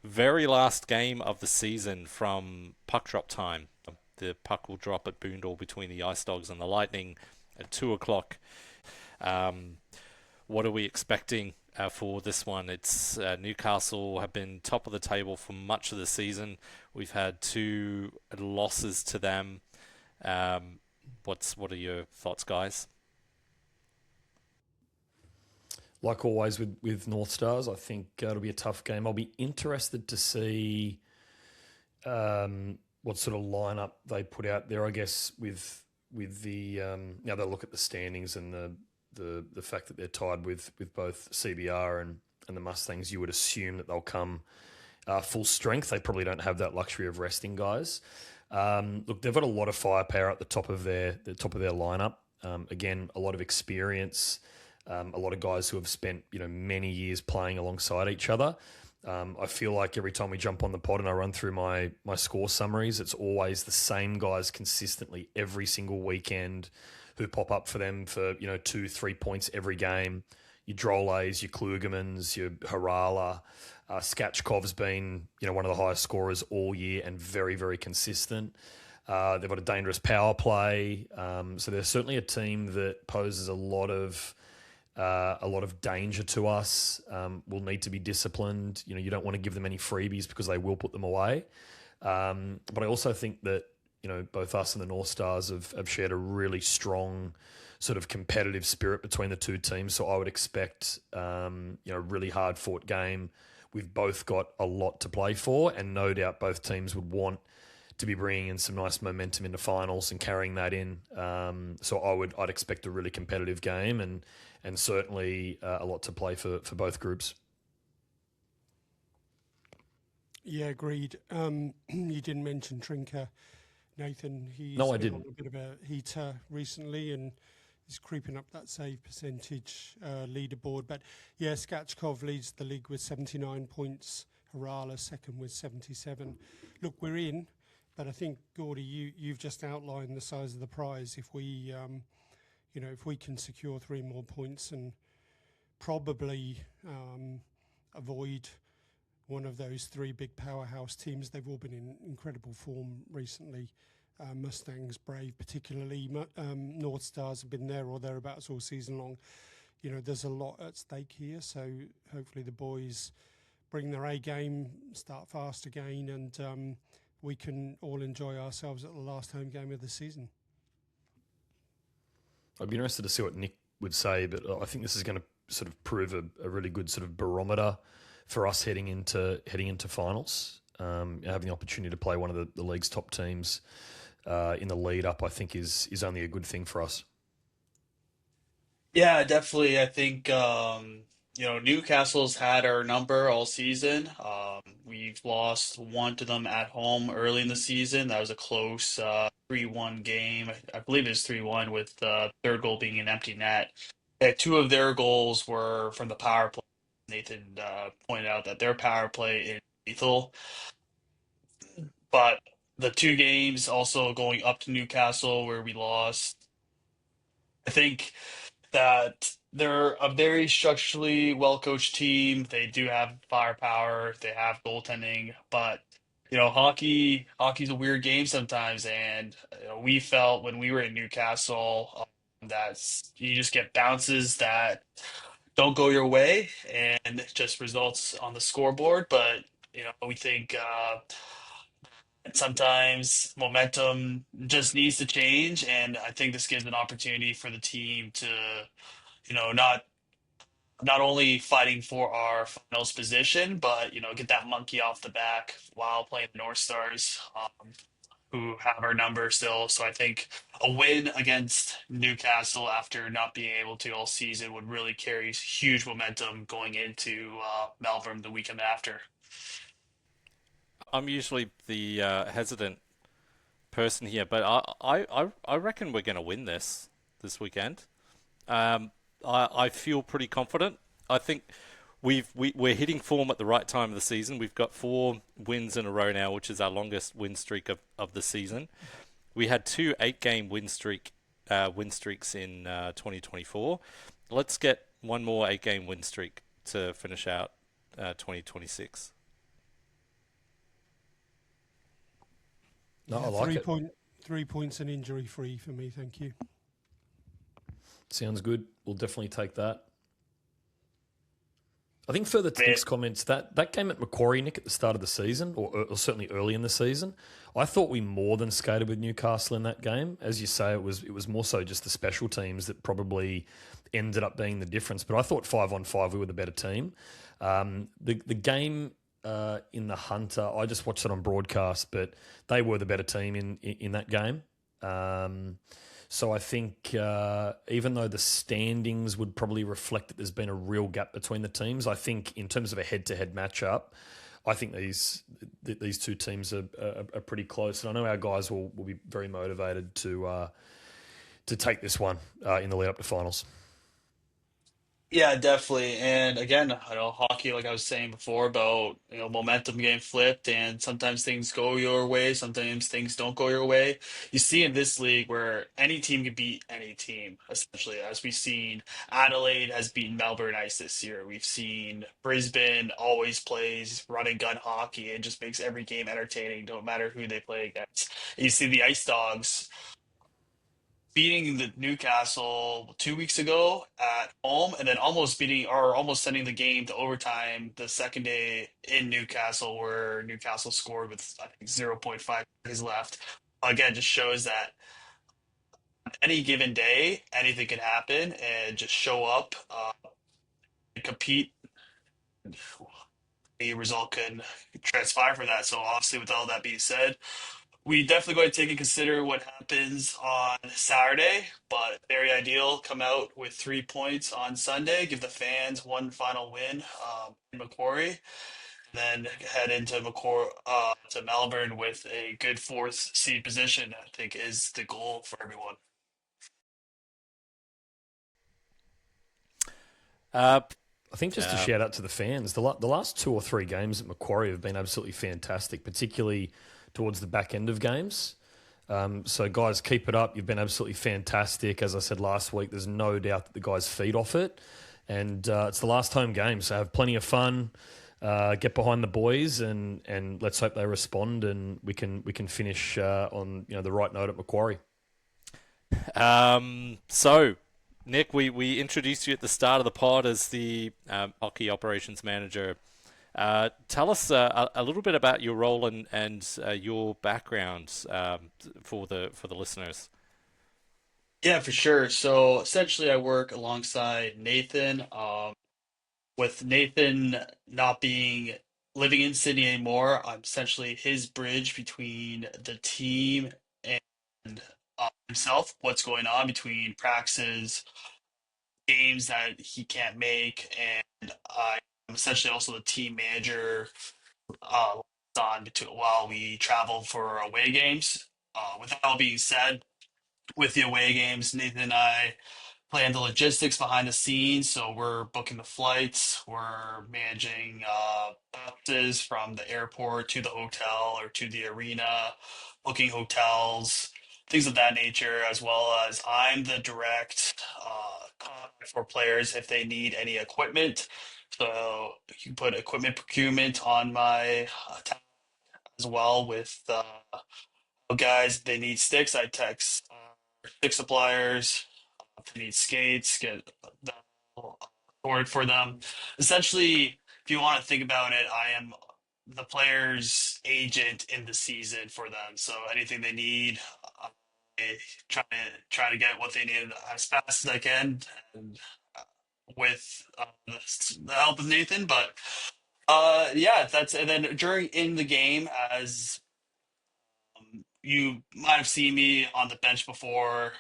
very last game of the season from puck drop time. The puck will drop at Boondall between the Ice Dogs and the Lightning at 2:00. What are we expecting for this one? It's Newcastle have been top of the table for much of the season. We've had 2 losses to them. What are your thoughts, guys? Like always with North Stars, I think it'll be a tough game. I'll be interested to see what sort of lineup they put out there. I guess with the now they'll look at the standings and the fact that they're tied with both CBR and the Mustangs. You would assume that they'll come full strength. They probably don't have that luxury of resting guys. Look, they've got a lot of firepower at the top of their lineup. Again, a lot of experience. a lot of guys who have spent many years playing alongside each other. I feel like every time we jump on the pod and I run through my score summaries, it's always the same guys consistently every single weekend who pop up for them for 2-3 points every game. Your Droles, your Klugermans, your Harala. Skachkov's been one of the highest scorers all year and very, very consistent. They've got a dangerous power play. So they're certainly a team that poses a lot of danger to us. We'll need to be disciplined. You don't want to give them any freebies because they will put them away. But I also think that both us and the North Stars have shared a really strong sort of competitive spirit between the two teams. So I would expect a really hard fought game. We've both got a lot to play for, and no doubt both teams would want to be bringing in some nice momentum into finals and carrying that in. So I'd expect a really competitive game and certainly a lot to play for both groups. Yeah, agreed. You didn't mention Trinker, Nathan. He's No, I been didn't. on a bit of a heater recently and is creeping up that save percentage leaderboard. But yeah, Skachkov leads the league with 79 points. Harala second with 77. Look, we're in, but I think, Gordy, you've just outlined the size of the prize. If we, if we can secure 3 more points and probably avoid one of those 3 big powerhouse teams. They've all been in incredible form recently. Mustangs, Brave particularly. North Stars have been there or thereabouts all season long. There's a lot at stake here, so hopefully the boys bring their A game, start fast again, and we can all enjoy ourselves at the last home game of the season. I'd be interested to see what Nick would say, but I think this is going to sort of prove a really good sort of barometer for us heading into finals. Having the opportunity to play one of the league's top teams in the lead up, I think is only a good thing for us. Yeah, definitely. I think Newcastle's had our number all season. We've lost one to them at home early in the season. That was a close 3-1 game. I believe it was 3-1 with the third goal being an empty net. Yeah, 2 of their goals were from the power play. Nathan pointed out that their power play is lethal, but the 2 games also going up to Newcastle where we lost. I think that they're a very structurally well-coached team. They do have firepower, they have goaltending, but hockey's a weird game sometimes, and we felt when we were in Newcastle that you just get bounces that don't go your way and it just results on the scoreboard. But we think sometimes momentum just needs to change, and I think this gives an opportunity for the team to not only fighting for our finals position, but get that monkey off the back while playing the North Stars, who have our number still. So I think a win against Newcastle after not being able to all season would really carry huge momentum going into Melbourne the weekend after. I'm usually the hesitant person here, but I reckon we're going to win this weekend. I feel pretty confident. I think we're hitting form at the right time of the season. We've got 4 wins in a row now, which is our longest win streak of the season. We had 2 8-game win streaks in 2024. Let's get one more 8-game win streak to finish out 2026. No, I like it. 3 points and injury free for me, thank you. Sounds good. We'll definitely take that. I think further to Nick's comments, that game at Macquarie, Nick, at the start of the season, or certainly early in the season, I thought we more than skated with Newcastle in that game. As you say, it was more so just the special teams that probably ended up being the difference. But I thought 5-on-5 we were the better team. The game in the Hunter, I just watched it on broadcast, but they were the better team in that game. So I think even though the standings would probably reflect that there's been a real gap between the teams, I think in terms of a head-to-head matchup, I think these 2 teams are pretty close. And I know our guys will be very motivated to take this one in the lead up to finals. Yeah, definitely. And again, I know hockey, like I was saying before, about momentum getting flipped, and sometimes things go your way, sometimes things don't go your way. You see in this league where any team can beat any team, essentially. As we've seen, Adelaide has beaten Melbourne Ice this year. We've seen Brisbane always plays run and gun hockey and just makes every game entertaining, no matter who they play against. You see the Ice Dogs beating the Newcastle 2 weeks ago at home, and then almost beating or almost sending the game to overtime the second day in Newcastle, where Newcastle scored with I think zero point 0.5 seconds left. Again, just shows that any given day, anything can happen, and just show up, and compete. A result can transpire for that. So obviously, with all that being said, we definitely going to take and consider what happens on Saturday, but very ideal. Come out with 3 points on Sunday, give the fans one final win in Macquarie, then head into to Melbourne with a good fourth seed position. I think is the goal for everyone. Uh, I think just to uh, shout out to the fans, the last two or three games at Macquarie have been absolutely fantastic, particularly towards the back end of games. So, guys, keep it up. You've been absolutely fantastic. As I said last week, there's no doubt that the guys feed off it. And it's the last home game, so have plenty of fun. Get behind the boys, and let's hope they respond, and we can finish on the right note at Macquarie. so, Nick, we introduced you at the start of the pod as the hockey operations manager. Tell us a little bit about your role and your background for the listeners. Yeah, for sure. So essentially, I work alongside Nathan. With Nathan not being living in Sydney anymore, I'm essentially his bridge between the team and himself. What's going on between practices, games that he can't make, and I'm essentially also the team manager uh, on between while we travel for away games. With that all being said, with the away games, Nathan and I plan the logistics behind the scenes. So we're booking the flights, we're managing buses from the airport to the hotel or to the arena, booking hotels, things of that nature, as well as I'm the direct contact for players if they need any equipment. So you can put equipment procurement on my tab as well with guys. If they need sticks, I text stick suppliers. If they need skates, get that ordered for them. Essentially, if you want to think about it, I am the player's agent in the season for them. So anything they need, I try to get what they need as fast as I can, and with the help of Nathan. But yeah, that's and then during in the game as you might have seen me on the bench before,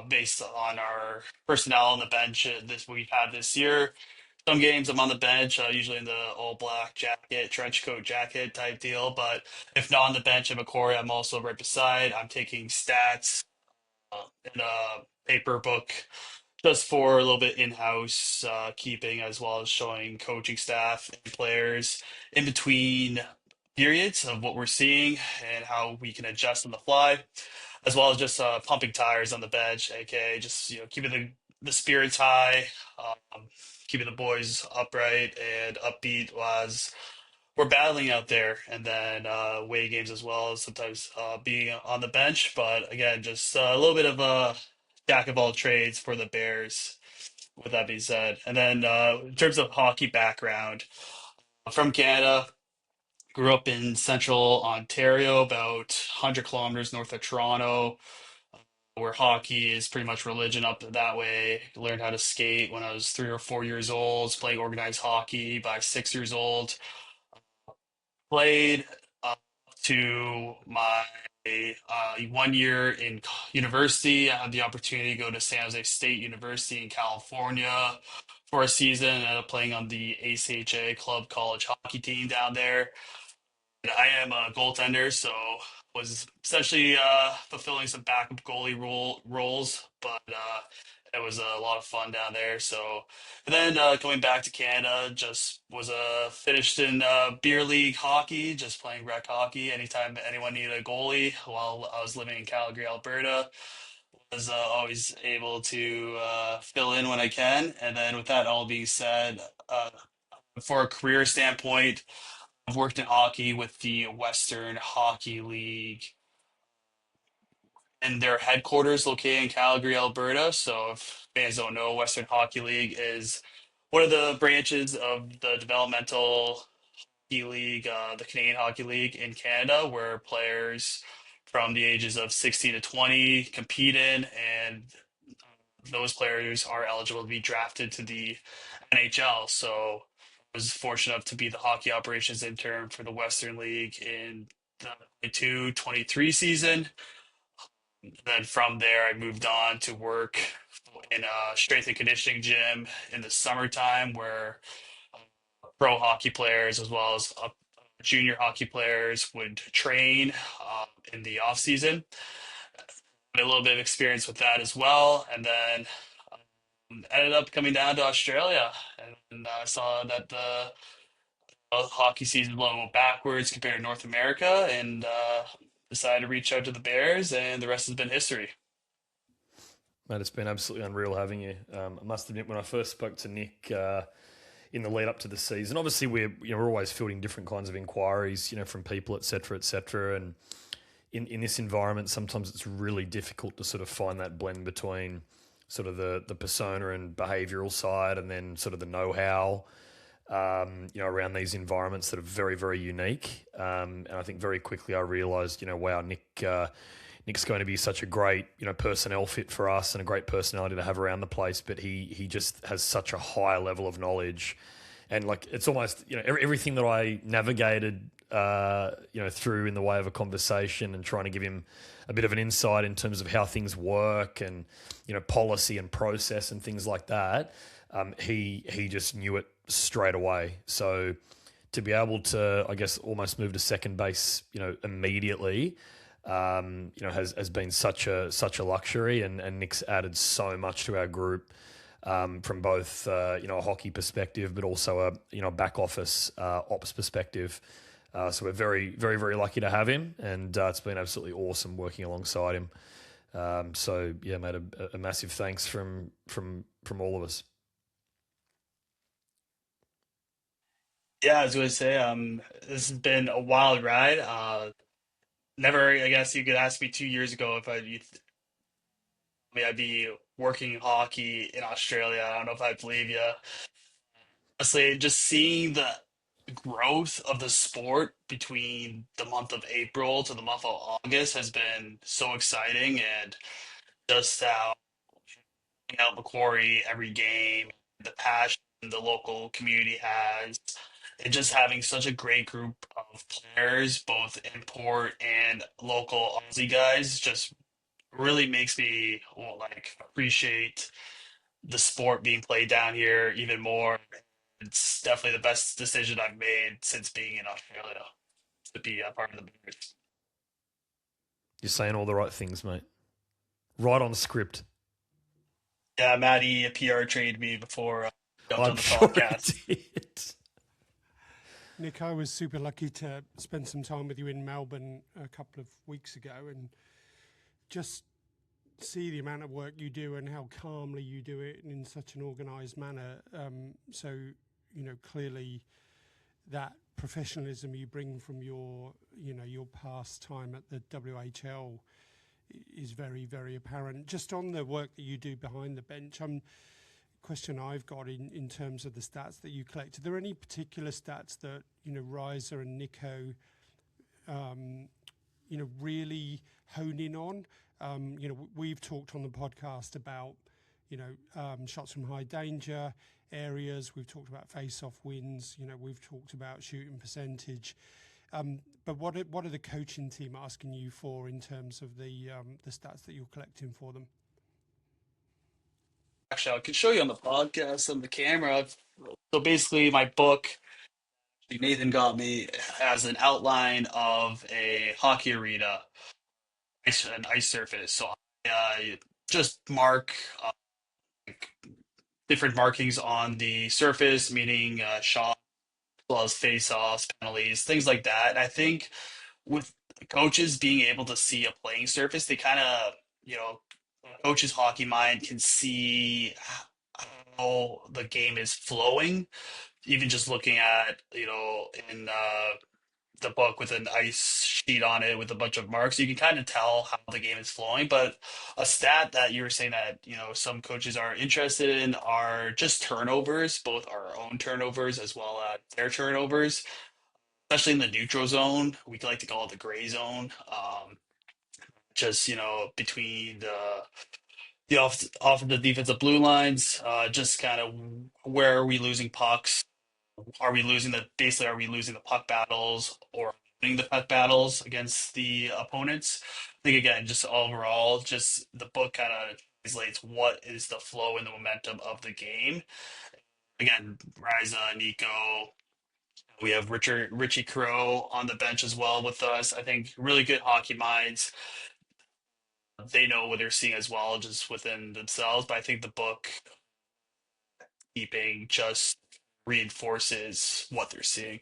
based on our personnel on the bench this we've had this year. Some games I'm on the bench, usually in the all black jacket, trench coat jacket type deal. But if not on the bench at Macquarie, I'm also right beside. I'm taking stats in a paper book just for a little bit in-house keeping, as well as showing coaching staff and players in between periods of what we're seeing and how we can adjust on the fly, as well as just pumping tires on the bench, aka just keeping the spirits high, um, keeping the boys upright and upbeat as we're battling out there, and then away games as well as sometimes being on the bench. But again, just a little bit of a jack of all trades for the Bears. With that being said, and then in terms of hockey background, I'm from Canada. Grew up in central Ontario, about 100 kilometers north of Toronto, where hockey is pretty much religion up that way. Learned how to skate when I was 3 or 4 years old, was playing organized hockey by 6 years old. Played up to my 1 year in university. I had the opportunity to go to San Jose State University in California for a season. I ended up playing on the ACHA club college hockey team down there. I am a goaltender, so was essentially fulfilling some backup goalie roles. But It was a lot of fun down there. So, and then going back to Canada, just was finished in beer league hockey, just playing rec hockey. Anytime anyone needed a goalie while I was living in Calgary, Alberta, was always able to fill in when I can. And then with that all being said, for a career standpoint, I've worked in hockey with the Western Hockey League and their headquarters located in Calgary, Alberta. So if fans don't know, Western Hockey League is one of the branches of the developmental hockey league, the Canadian Hockey League in Canada, where players from the ages of 16 to 20 compete in, and those players are eligible to be drafted to the NHL. So I was fortunate enough to be the hockey operations intern for the Western League in the 22-23 season. Then from there, I moved on to work in a strength and conditioning gym in the summertime where pro hockey players as well as junior hockey players would train in the off season. Had a little bit of experience with that as well, and then ended up coming down to Australia, and I saw that the hockey season was a little backwards compared to North America, and decided to reach out to the Bears, and the rest has been history. Mate, it's been absolutely unreal having you. I must admit, when I first spoke to Nick in the lead up to the season, obviously we're always fielding different kinds of inquiries, from people, et cetera, and in this environment, sometimes it's really difficult to sort of find that blend between sort of the persona and behavioural side, and then sort of the know-how, around these environments that are very, very unique. And I think very quickly I realised, wow, Nick's going to be such a great, personnel fit for us and a great personality to have around the place. But he just has such a high level of knowledge, and like it's almost everything that I navigated, through in the way of a conversation and trying to give him a bit of an insight in terms of how things work and policy and process and things like that. He just knew it straight away. So to be able to, I guess, almost move to second base, immediately, has been such a luxury, and Nick's added so much to our group, from both a hockey perspective, but also a back office ops perspective. So we're very, very, very lucky to have him, and it's been absolutely awesome working alongside him. So yeah, mate, a massive thanks from all of us. Yeah, I was going to say, this has been a wild ride. Never, I guess you could ask me 2 years ago if I'd be working hockey in Australia. I don't know if I believe you. Honestly, just seeing the growth of the sport between the month of April to the month of August has been so exciting, and just how out Macquarie every game, the passion the local community has, and just having such a great group of players, both import and local Aussie guys, just really makes me well, like appreciate the sport being played down here even more. It's definitely the best decision I've made since being in Australia to be a part of the Bears. You're saying all the right things, mate. Right on script. Yeah, Maddie PR trained me before jumped I'm on the sure podcast. he did. Nick, I was super lucky to spend some time with you in Melbourne a couple of weeks ago and just see the amount of work you do and how calmly you do it and in such an organised manner. So, clearly that professionalism you bring from your past time at the WHL is very, very apparent. Just on the work that you do behind the bench, question I've got in terms of the stats that you collect. Are there any particular stats that Riser and Nico, really hone in on? We've talked on the podcast about shots from high danger areas. We've talked about face-off wins. We've talked about shooting percentage. But what are the coaching team asking you for in terms of the stats that you're collecting for them? Actually, I can show you on the podcast on the camera. So basically, my book, Nathan got me, has an outline of a hockey arena, an ice surface. So I just mark different markings on the surface, meaning shot, as well as face-offs, penalties, things like that. And I think with coaches being able to see a playing surface, they kind of, you know, coach's hockey mind can see how the game is flowing, even just looking at, in the book with an ice sheet on it with a bunch of marks, you can kind of tell how the game is flowing. But a stat that you were saying that, some coaches are interested in are just turnovers, both our own turnovers as well as their turnovers, especially in the neutral zone. We like to call it the gray zone. Just, between off of the defensive blue lines, just kind of where are we losing pucks? Are we losing the puck battles or winning the puck battles against the opponents? I think again, just overall, just the book kind of translates what is the flow and the momentum of the game. Again, Riza, Nico, we have Richie Crow on the bench as well with us. I think really good hockey minds. They know what they're seeing as well, just within themselves. But I think the book keeping just reinforces what they're seeing.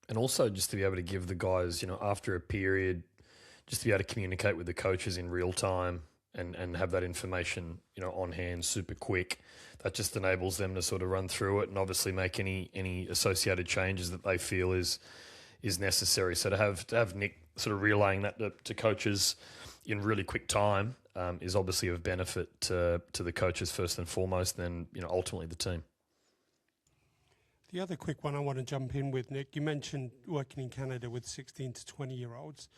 And also just to be able to give the guys, after a period, just to be able to communicate with the coaches in real time and have that information, on hand super quick. That just enables them to sort of run through it and obviously make any associated changes that they feel is necessary. So to have Nick sort of relaying that to coaches in really quick time is obviously of benefit to the coaches first and foremost, then ultimately the team. The other quick one I want to jump in with, Nick, you mentioned working in Canada with 16 to 20-year-olds.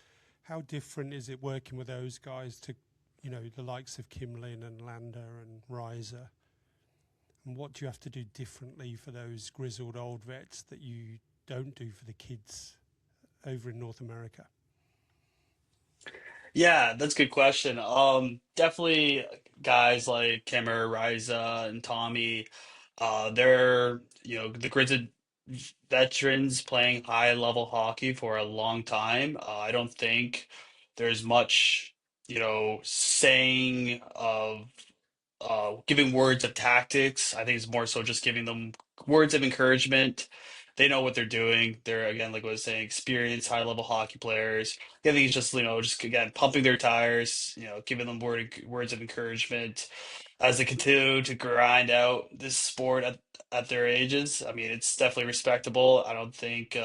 How different is it working with those guys to, the likes of Kim Lin and Lander and Riser? And what do you have to do differently for those grizzled old vets that you don't do for the kids over in North America? Yeah, that's a good question. Definitely guys like Kimmer, Riza, and Tommy. They're the grizzled veterans playing high level hockey for a long time. I don't think there's much saying of giving words of tactics. I think it's more so just giving them words of encouragement. They know what they're doing. They're again, like I was saying, experienced high level hockey players. I think it's just just again pumping their tires. Giving them words of encouragement as they continue to grind out this sport at their ages. I mean, it's definitely respectable. I don't think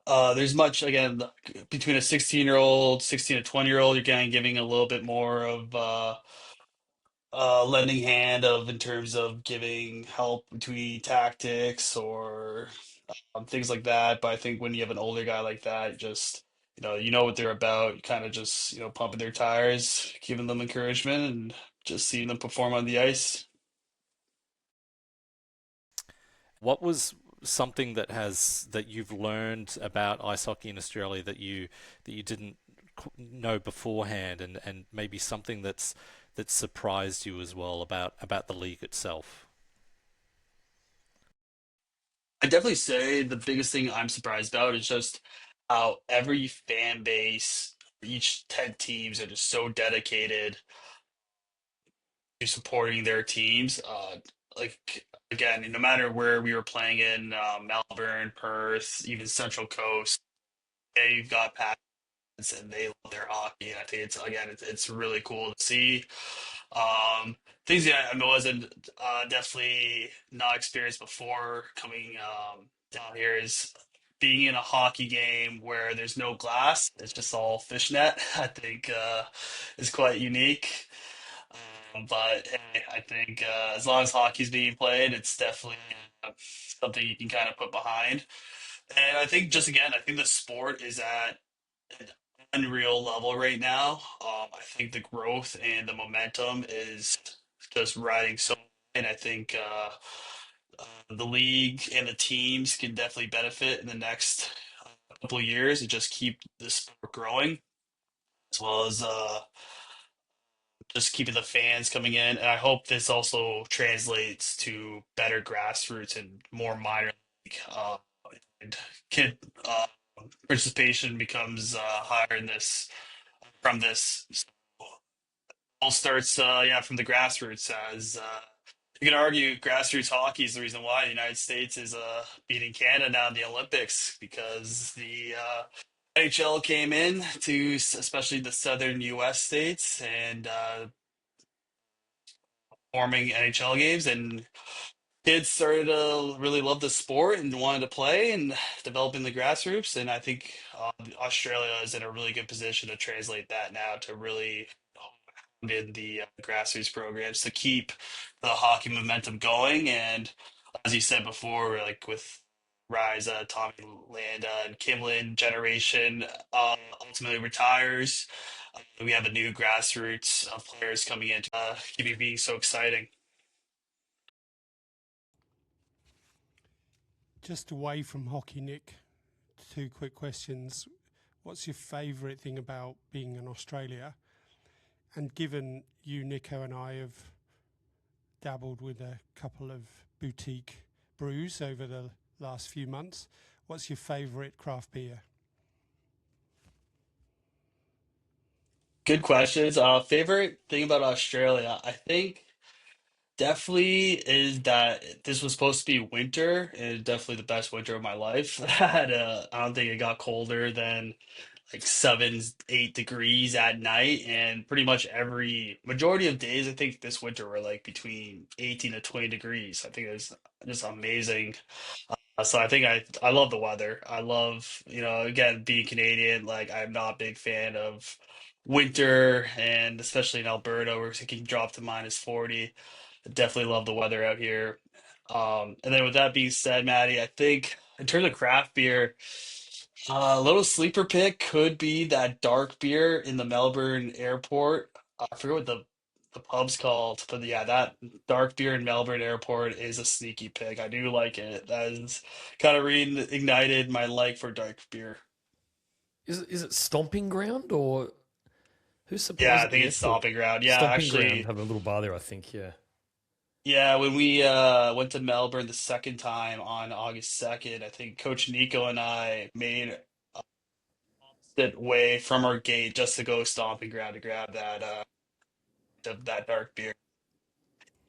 there's much again between a 16-year-old, 16 to 20-year-old. You're kind of giving a little bit more of lending hand of in terms of giving help between tactics or things like that. But I think when you have an older guy like that, just you know what they're about. You kind of just pumping their tires, giving them encouragement, and just seeing them perform on the ice. What was something that you've learned about ice hockey in Australia that you didn't know beforehand, and maybe something that surprised you as well about the league itself? I definitely say the biggest thing I'm surprised about is just how every fan base, each 10 teams are just so dedicated to supporting their teams. Like again, no matter where we were playing in Melbourne, Perth, even Central Coast, they've got passions and they love their hockey. And I think it's really cool to see. Things that I wasn't definitely not experienced before coming down here is being in a hockey game where there's no glass. It's just all fishnet. I think is quite unique. But hey, I think as long as hockey's being played, it's definitely something you can kind of put behind. And I think just again, I think the sport is at an unreal level right now. I think the growth and the momentum is just riding so high, and I think the league and the teams can definitely benefit in the next couple of years and just keep the sport growing, as well as just keeping the fans coming in. And I hope this also translates to better grassroots and more minor league and kid participation becomes higher in this from this. So All starts, yeah, from the grassroots. As you can argue, grassroots hockey is the reason why the United States is beating Canada now in the Olympics because the NHL came in to especially the southern U.S. states and forming NHL games, and kids started to really love the sport and wanted to play and developing the grassroots. And I think Australia is in a really good position to translate that now to really in the grassroots programs to keep the hockey momentum going. And as you said before, like with Riza, Tommy Landa, and Kimlin generation ultimately retires. We have a new grassroots of players coming in, keeping being so exciting. Just away from hockey, Nick, two quick questions. What's your favourite thing about being in Australia? And given you, Nico, and I have dabbled with a couple of boutique brews over the last few months, what's your favourite craft beer? Good questions. Favorite thing about Australia, I think definitely is that this was supposed to be winter, and definitely the best winter of my life. I don't think it got colder than like 7, 8 degrees at night, and pretty much every majority of days, I think this winter were like between 18 to 20 degrees. I think it was just amazing. So I think I love the weather. I love, again, being Canadian, like I'm not a big fan of winter, and especially in Alberta where it can drop to -40. I definitely love the weather out here. And then with that being said, Maddie, I think in terms of craft beer, a little sleeper pick could be that dark beer in the Melbourne airport. I forget what the pub's called, but yeah, that dark beer in Melbourne airport is a sneaky pick. I do like it. That is kind of reignited my like for dark beer. Is it Stomping Ground or who Yeah, supplies I at think the it's airport? Stomping Ground. Yeah, Stomping Ground actually, have a little bar there, I think. Yeah. yeah, when we went to Melbourne the second time on August 2nd, I think Coach Nico and I made it way from our gate just to go Stomping Ground to grab that dark beer.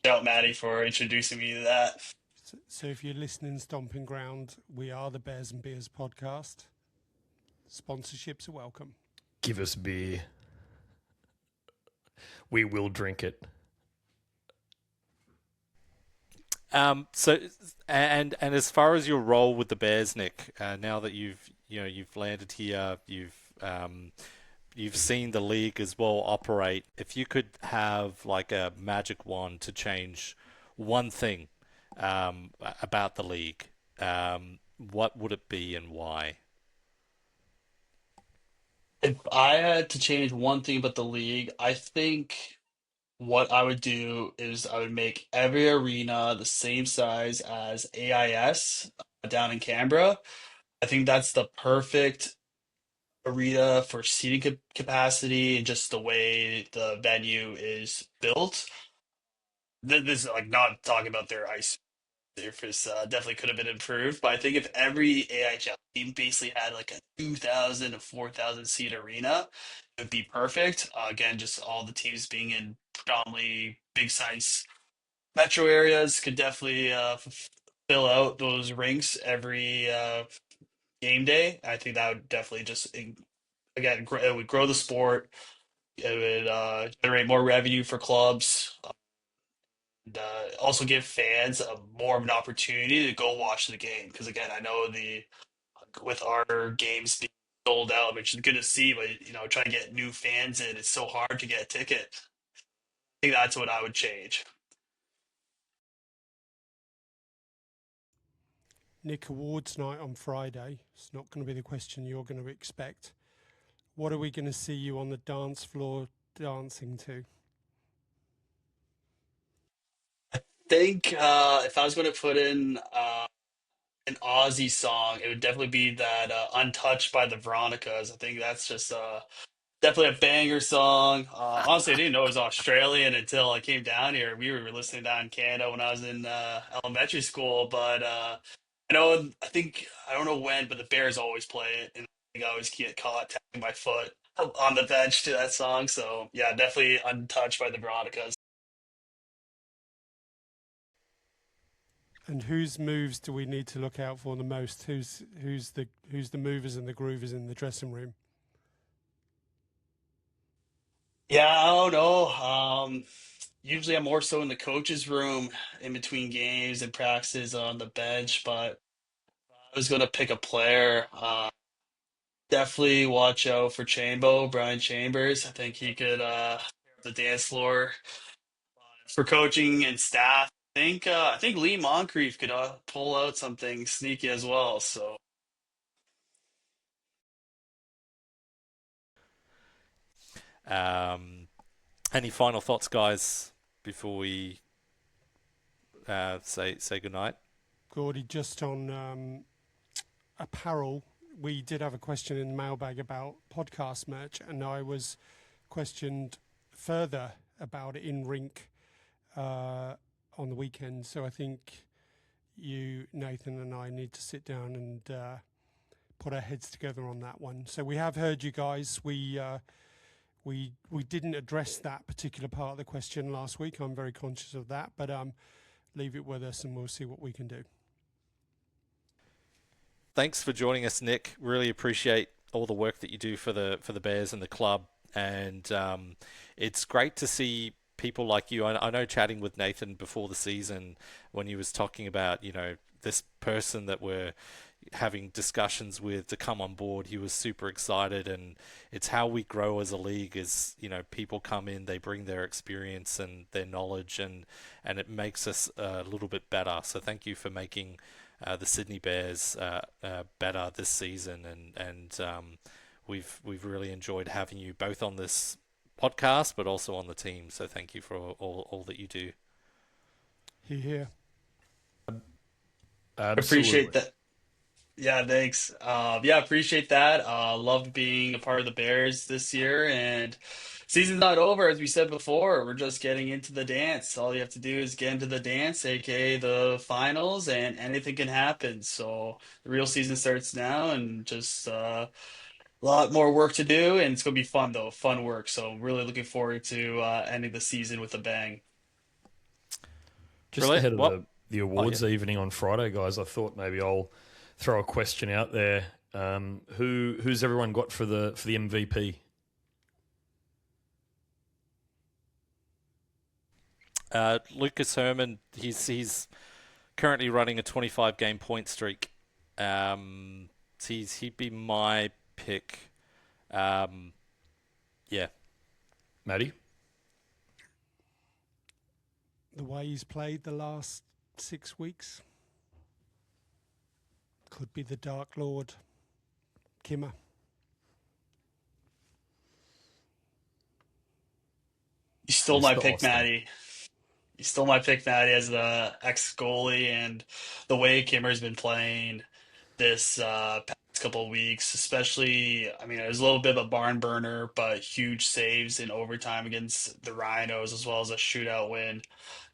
Shout out Maddie for introducing me to that. So if you're listening, Stomping Ground, we are the Bears and Beers podcast. Sponsorships are welcome. Give us beer. We will drink it. So, and as far as your role with the Bears, Nick, now that you've landed here, you've seen the league as well operate. If you could have like a magic wand to change one thing about the league, what would it be and why? If I had to change one thing about the league, I think what I would do is I would make every arena the same size as AIS down in Canberra. I think that's the perfect arena for seating capacity and just the way the venue is built. This is like not talking about their ice surface. Definitely could have been improved, but I think if every AIHL team basically had like a 2,000 to 4,000 seat arena, it would be perfect. Again, just all the teams being in predominantly big size metro areas could definitely fill out those rinks every game day. I think that would definitely just again it would grow the sport. It would generate more revenue for clubs. And, also give fans more of an opportunity to go watch the game because again, I know the with our games being sold out, which is good to see, but trying to get new fans in, it's so hard to get a ticket. I think that's what I would change. Nick, awards night on Friday. It's not going to be the question you're going to expect. What are we going to see you on the dance floor dancing to? Think if I was going to put in an Aussie song, it would definitely be that "Untouched" by the Veronicas. I think that's just definitely a banger song. Honestly, I didn't know it was Australian until I came down here. We were listening down in Canada when I was in elementary school, but I think I don't know when, but the Bears always play it, and I think I always get caught tapping my foot. on the bench to that song. So yeah, definitely untouched by the Veronicas. And whose moves do we need to look out for the most? Who's the movers and the groovers in the dressing room? Yeah, I don't know. Usually I'm more so in the coach's room in between games and practices on the bench, but I was going to pick a player. Definitely watch out for Brian Chambers. I think he could the dance floor for coaching and staff. I think Lee Moncrief could pull out something sneaky as well. So Um, any final thoughts, guys, before we say goodnight? Gordy, just on apparel, we did have a question in the mailbag about podcast merch, and I was questioned further about it in rink on the weekend. So I think you, Nathan, and I need to sit down and put our heads together on that one. So we have heard you guys. We didn't address that particular part of the question last week. I'm very conscious of that, but leave it with us, and we'll see what we can do. Thanks for joining us, Nick. Really appreciate all the work that you do for the Bears and the club, and it's great to see people like you. I know chatting with Nathan before the season when he was talking about this person that we're having discussions with to come on board, he was super excited, and it's how we grow as a league. Is people come in, they bring their experience and their knowledge, and it makes us a little bit better. So thank you for making the Sydney Bears better this season, and we've really enjoyed having you both on this podcast, but also on the team. So thank you for all that you do. Here. appreciate Absolutely. that. Yeah, thanks. Yeah, appreciate that. Loved being a part of the Bears this year, and season's not over, as we said before. We're just getting into the dance. All you have to do is get into the dance, aka the finals, and anything can happen. So the real season starts now, and just a lot more work to do, and it's gonna be fun though, fun work. So really looking forward to ending the season with a bang. Just Brilliant. ahead of Well, the oh yeah. awards evening on Friday, guys, I thought maybe I'll throw a question out there. Who's everyone got for the MVP? Lucas Herman, he's currently running a 25 game point streak. He'd be my pick. Um, yeah, Maddie? The way he's played the last 6 weeks could be the Dark Lord, Kimmer. You stole my Mr. pick, Austin. Maddie. You stole my pick, Maddie, as the ex goalie, and the way Kimmer's been playing this past couple of weeks, especially. I mean, it was a little bit of a barn burner, but huge saves in overtime against the Rhinos, as well as a shootout win,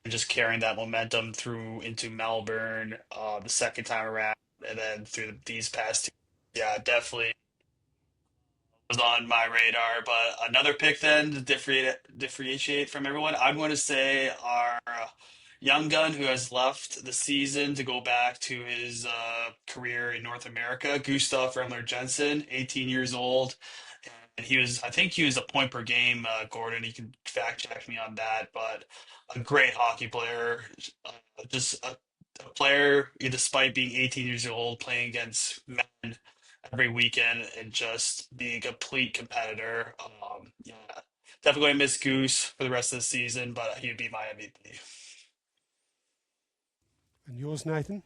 and just carrying that momentum through into Melbourne the second time around, and then through these past two. Yeah, definitely was on my radar. But another pick then to differentiate from everyone, I'm going to say our young gun who has left the season to go back to his career in North America, Gustav Remler Jensen, 18 years old. And I think he was a point per game, Gordon. You can fact check me on that, but a great hockey player, just a player, despite being 18 years old, playing against men every weekend and just being a complete competitor. Yeah, definitely gonna miss Goose for the rest of the season, but he'd be my MVP. And yours, Nathan?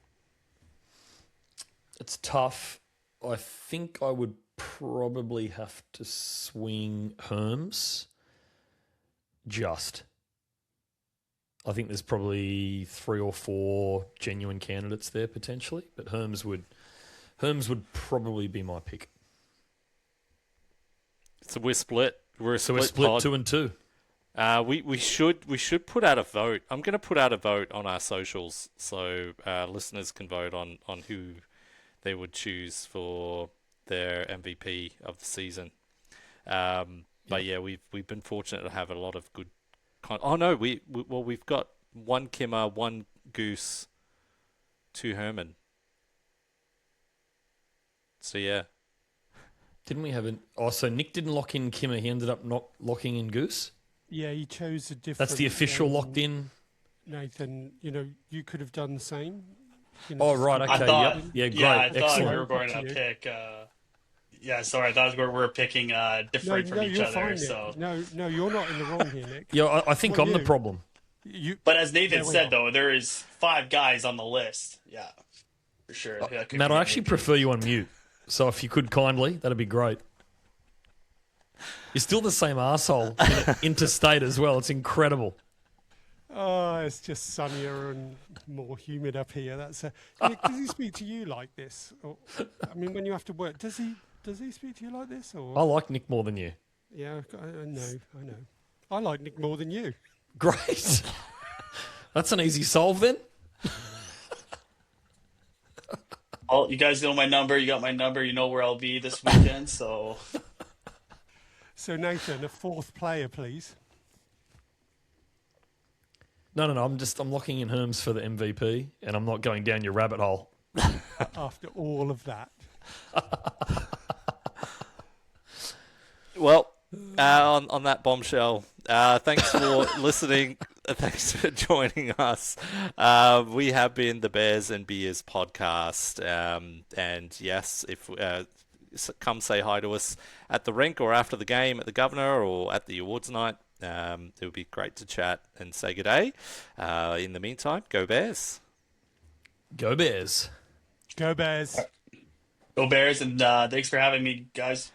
It's tough. I think I would probably have to swing Herms. Just. I think there's probably 3 or 4 genuine candidates there potentially, but Herms would probably be my pick. so we're split. We're a So we're split split pod. 2-2. We should put out a vote. I'm going to put out a vote on our socials so listeners can vote on who they would choose for their MVP of the season. But yeah, we've been fortunate to have a lot of good. Oh no, we've got one Kimmer, one Goose, two Herman. So yeah, Didn't we have an... Oh, so Nick didn't lock in Kimmer. He ended up not locking in Goose? Yeah, he chose a different. That's the official locked in? Nathan, you could have done the same. Oh, right, I okay, thought, yep. Yeah, great, I thought excellent. we were going to pick. Yeah, sorry, I thought we were picking different from each you're other. fine, So, Nick. No, you're not in the wrong here, Nick. Yeah, I think Well, I'm the you- problem. but as Nathan There we said, are. though, there is 5 guys on the list. Yeah, for sure. That could Matt, be I an actually AP. prefer you on mute. So if you could kindly, that'd be great. You're still the same arsehole interstate as well. It's incredible. Oh, it's just sunnier and more humid up here. Nick, does he speak to you like this? Or, I mean, when you have to work, does he speak to you like this? Or I like Nick more than you. yeah, I know. I like Nick more than you. Great. That's an easy solve then. Oh, you guys know my number. You got my number. You know where I'll be this weekend. So, So Nathan, a 4th player, please. No. I'm locking in Herms for the MVP, and I'm not going down your rabbit hole. After all of that, well, on that bombshell, thanks for listening. Thanks for joining us. We have been the Bears and Beers podcast. And yes, if come say hi to us at the rink or after the game at the Governor or at the awards night. It would be great to chat and say good day. In the meantime, go Bears. Go Bears. go Bears. go Bears, and thanks for having me, guys.